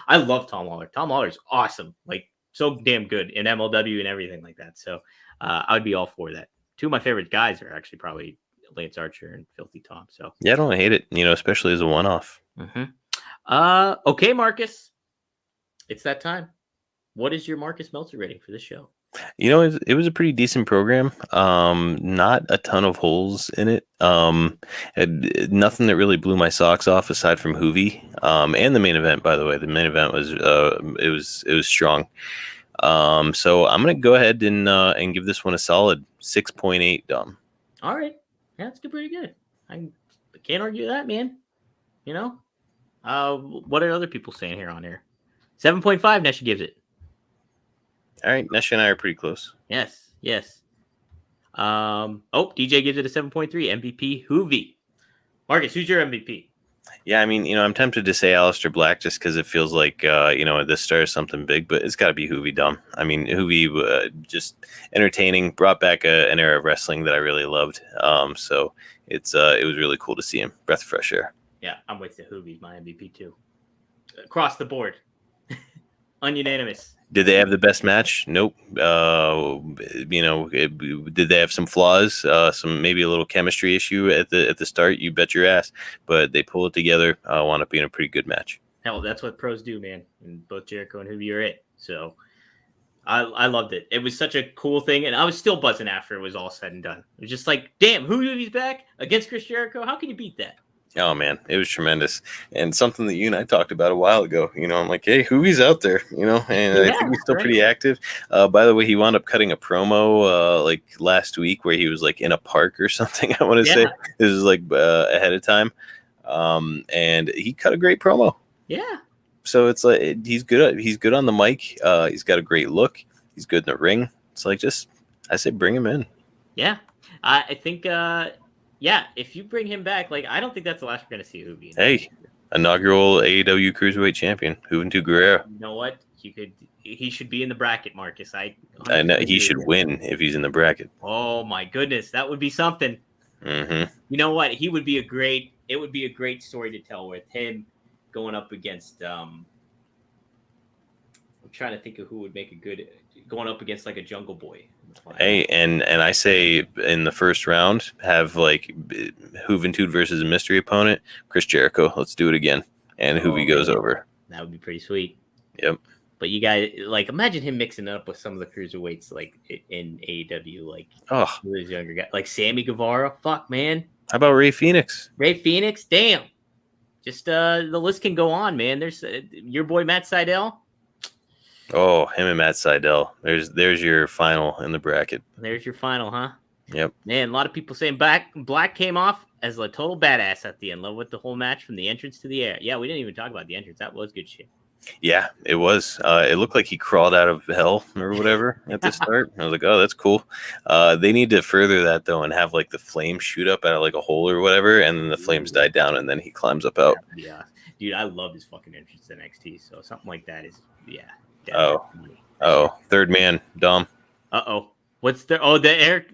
Speaker 1: I love Tom Lawler. Tom Lawler's awesome. Like so damn good in MLW and everything like that. So I would be all for that. Two of my favorite guys are actually probably Lance Archer and Filthy Tom. So
Speaker 2: yeah, I don't hate it, especially as a one-off.
Speaker 1: Mm-hmm. Okay, Marcus, it's that time. What is your Marcus Meltzer rating for this show?
Speaker 2: It was a pretty decent program. Not a ton of holes in it. Nothing that really blew my socks off aside from Hoovy. And the main event, by the way. The main event was it was strong. So I'm gonna go ahead and give this one a solid 6.8, Dom.
Speaker 1: All right, yeah, that's pretty good. I can't argue that, man. What are other people saying here on here? 7.5. Nesha gives it.
Speaker 2: All right, Nesha and I are pretty close.
Speaker 1: Yes. DJ gives it a 7.3. MVP Hoovy. Marcus, who's your MVP?
Speaker 2: Yeah, I mean, I'm tempted to say Aleister Black just because it feels like, at the start of something big, but it's got to be Hoovy, Dom. I mean, Hoovy just entertaining, brought back an era of wrestling that I really loved. So it was really cool to see him. Breath of fresh air.
Speaker 1: Yeah, I'm with you. Hoovy's my MVP too. Across the board. Ununanimous.
Speaker 2: Did they have the best match? Nope. Did they have some flaws? Some maybe a little chemistry issue at the start? You bet your ass. But they pull it together. Wound up being a pretty good match.
Speaker 1: Hell, that's what pros do, man. And both Jericho and Hoovy are it. So I loved it. It was such a cool thing, and I was still buzzing after it was all said and done. It was just like, damn, Hoovy's back against Chris Jericho. How can you beat that?
Speaker 2: Oh man, it was tremendous, and something that you and I talked about a while ago. I'm like, hey, Hoovie's out there, and I think he's still pretty active. By the way, he wound up cutting a promo like last week where he was like in a park or something. I want to say this is like ahead of time, and he cut a great promo. Yeah. So it's like he's good. He's good on the mic. He's got a great look. He's good in the ring. It's like I say, bring him in. Yeah, I think.
Speaker 1: Yeah, if you bring him back, like I don't think that's the last we're gonna see Hoovy.
Speaker 2: Hey, inaugural AEW Cruiserweight Champion, Juventud Guerrera.
Speaker 1: You know what? He should be in the bracket, Marcus. I
Speaker 2: know he should win if he's in the bracket.
Speaker 1: Oh my goodness, that would be something.
Speaker 2: Mm-hmm.
Speaker 1: You know what? It would be a great story to tell with him going up against. I'm trying to think of who would make a good going up against like a Jungle Boy.
Speaker 2: Hey, and I say in the first round, have like Juventud versus a mystery opponent, Chris Jericho. Let's do it again. And Hoovy goes over.
Speaker 1: That would be pretty sweet.
Speaker 2: Yep.
Speaker 1: But you guys, like, imagine him mixing it up with some of the cruiserweights, like in AEW, like those younger guys, like Sammy Guevara. Fuck, man.
Speaker 2: How about Ray Phoenix?
Speaker 1: Ray Phoenix, damn. Just the list can go on, man. There's your boy Matt Sydal.
Speaker 2: Oh, him and Matt Sydal. There's your final in the bracket.
Speaker 1: There's your final, huh?
Speaker 2: Yep.
Speaker 1: Man, a lot of people saying Black came off as a total badass at the end. Love with the whole match from the entrance to the air. Yeah, we didn't even talk about the entrance. That was good shit.
Speaker 2: Yeah, it was. It looked like he crawled out of hell or whatever at the start. I was like, oh, that's cool. They need to further that, though, and have like the flames shoot up out of like a hole or whatever, and then the flames die down, and then he climbs up out.
Speaker 1: Yeah. Dude, I love his fucking entrance to NXT, so something like that is, yeah.
Speaker 2: Oh, third man, Dom.
Speaker 1: What's the air?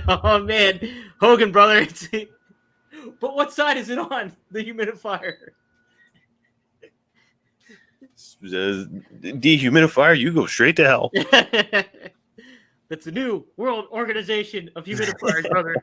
Speaker 1: Oh man, Hogan brother. But what side is it on? The humidifier.
Speaker 2: Dehumidifier, you go straight to hell.
Speaker 1: That's a new world organization of humidifiers, brother.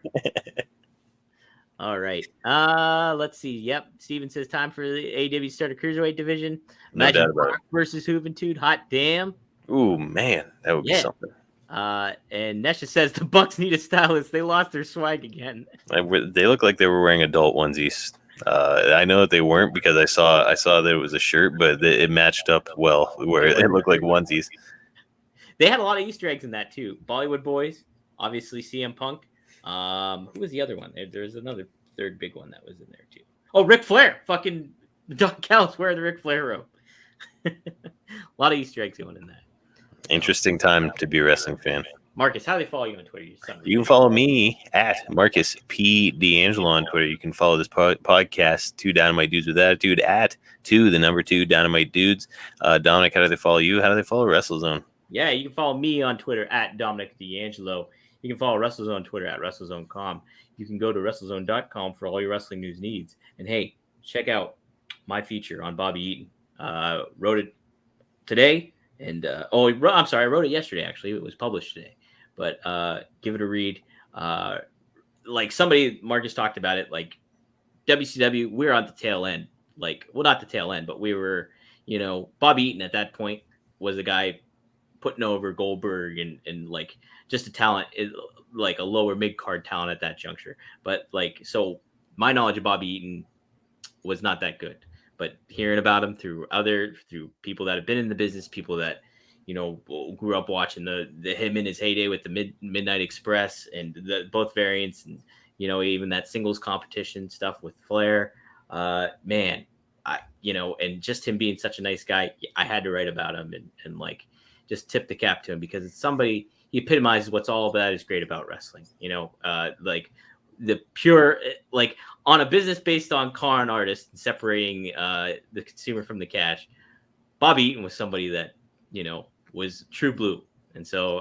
Speaker 1: All right. Let's see. Yep. Steven says time for the AEW Starter Cruiserweight division. Imagine Brock versus Juventud. Hot damn.
Speaker 2: Ooh, man. That would be something.
Speaker 1: And Nesha says the Bucks need a stylist. They lost their swag again.
Speaker 2: They look like they were wearing adult onesies. I know that they weren't because I saw that it was a shirt, but it matched up well where it looked like onesies.
Speaker 1: They had a lot of Easter eggs in that too. Bollywood Boys, obviously CM Punk. Who was the other one? There's another third big one that was in there too. Oh, Ric Flair. Fucking Don Callis wearing the Ric Flair robe. A lot of Easter eggs going in that.
Speaker 2: Interesting time to be a wrestling fan.
Speaker 1: Marcus, how do they follow you on Twitter?
Speaker 2: You can follow me at Marcus P. D'Angelo on Twitter. You can follow this podcast, 2 Dynamite Dudes with Attitude, at 2 Dynamite Dudes. Dominic, how do they follow you? How do they follow WrestleZone?
Speaker 1: Yeah, you can follow me on Twitter at Dominic D'Angelo. You can follow WrestleZone on Twitter at WrestleZone.com. You can go to WrestleZone.com for all your wrestling news needs. And hey, check out my feature on Bobby Eaton. Wrote it today. And I'm sorry, I wrote it yesterday. Actually, it was published today. But give it a read. Like somebody, Marcus talked about it. Like WCW, we're on the tail end. Like, well, not the tail end, but we were. Bobby Eaton at that point was a guy putting over Goldberg and like just a talent, like a lower mid card talent at that juncture. But like, so my knowledge of Bobby Eaton was not that good. But hearing about him through people that have been in the business, people that, grew up watching the him in his heyday with the Midnight Express and both variants and, even that singles competition stuff with Flair, man, and just him being such a nice guy, I had to write about him and like just tip the cap to him because it's somebody, he epitomizes what's all that is great about wrestling, like the pure, like on a business based on con artists and separating the consumer from the cash. Bobby Eaton was somebody that, was true blue. And so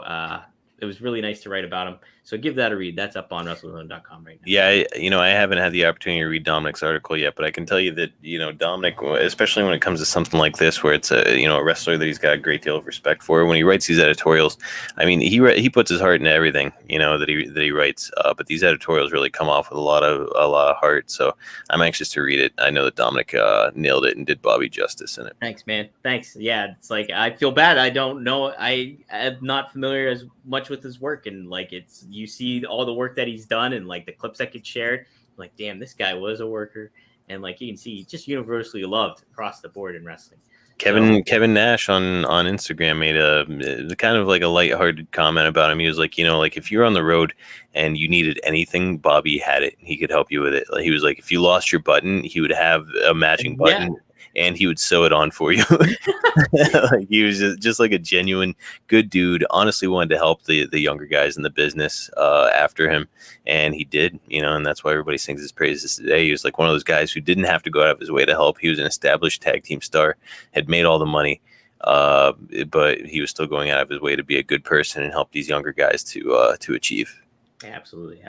Speaker 1: it was really nice to write about him. So give that a read. That's up on WrestleZone.com right now.
Speaker 2: Yeah, I haven't had the opportunity to read Dominic's article yet, but I can tell you that, Dominic, especially when it comes to something like this, where it's a wrestler that he's got a great deal of respect for, when he writes these editorials, I mean, he puts his heart into everything, that he writes. But these editorials really come off with a lot of heart. So I'm anxious to read it. I know that Dominic nailed it and did Bobby justice in it.
Speaker 1: Thanks, man. Thanks. Yeah, it's like I feel bad. I don't know. I am not familiar as much with his work, and like you see all the work that he's done and like the clips that get shared, like damn, this guy was a worker, and like you can see he's just universally loved across the board in wrestling.
Speaker 2: Kevin Nash on Instagram made a kind of like a lighthearted comment about him. He was like, like if you're on the road and you needed anything, Bobby had it. He could help you with it. He was like, if you lost your button, he would have a matching button. And he would sew it on for you. Like he was just like a genuine good dude. Honestly, wanted to help the younger guys in the business after him, and he did. And that's why everybody sings his praises today. He was like one of those guys who didn't have to go out of his way to help. He was an established tag team star, had made all the money, but he was still going out of his way to be a good person and help these younger guys to achieve.
Speaker 1: Absolutely.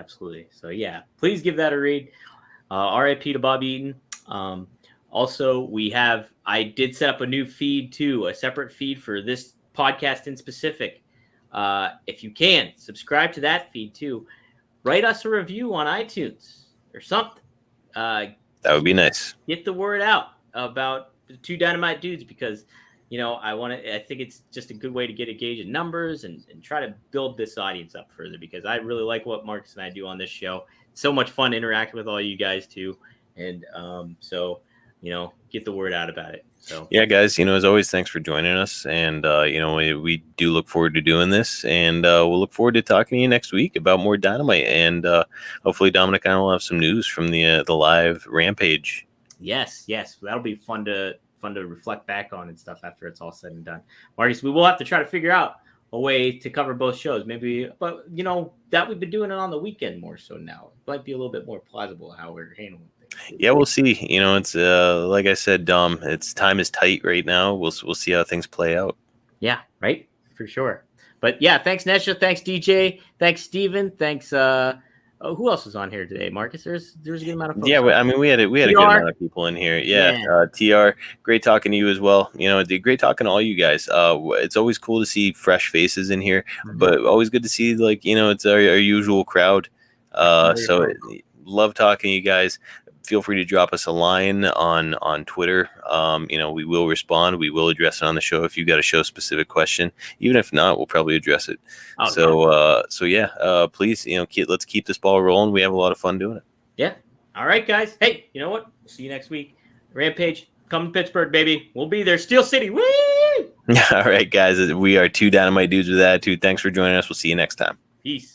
Speaker 1: So yeah, please give that a read. R.I.P. to Bobby Eaton. Also, I did set up a new feed too, a separate feed for this podcast in specific. If you can, subscribe to that feed too. Write us a review on iTunes or something.
Speaker 2: That would be nice.
Speaker 1: Get the word out about the 2 Dynamite Dudes because, I think it's just a good way to get a gauge of numbers and try to build this audience up further because I really like what Marcus and I do on this show. It's so much fun interacting with all you guys too. And get the word out about it. So
Speaker 2: yeah, guys, as always, thanks for joining us. And, we do look forward to doing this, and we'll look forward to talking to you next week about more Dynamite. And hopefully Dominic and I will have some news from the live Rampage.
Speaker 1: Yes. That'll be fun to reflect back on and stuff after it's all said and done. Marcus, we will have to try to figure out a way to cover both shows, maybe, but that we've been doing it on the weekend more so now. It might be a little bit more plausible how we're handling things.
Speaker 2: Yeah, we'll see. It's like I said, Dom, time is tight right now. We'll see how things play out.
Speaker 1: Yeah, right, for sure. But yeah, thanks Nesha, thanks DJ, thanks Steven, thanks who else was on here today, Marcus? There's a good amount of folks.
Speaker 2: Yeah, we had a good amount of people in here. Yeah. TR, great talking to you as well. Great talking to all you guys. It's always cool to see fresh faces in here, but always good to see it's our usual crowd. So love talking to you guys. Feel free to drop us a line on Twitter. We will respond. We will address it on the show if you got a show specific question. Even if not, we'll probably address it. Please, let's keep this ball rolling. We have a lot of fun doing it.
Speaker 1: Yeah. All right, guys. Hey, you know what? We'll see you next week. Rampage, come to Pittsburgh, baby. We'll be there. Steel City. Woo!
Speaker 2: All right, guys. We are 2 Dynamite Dudes with Attitude. Thanks for joining us. We'll see you next time.
Speaker 1: Peace.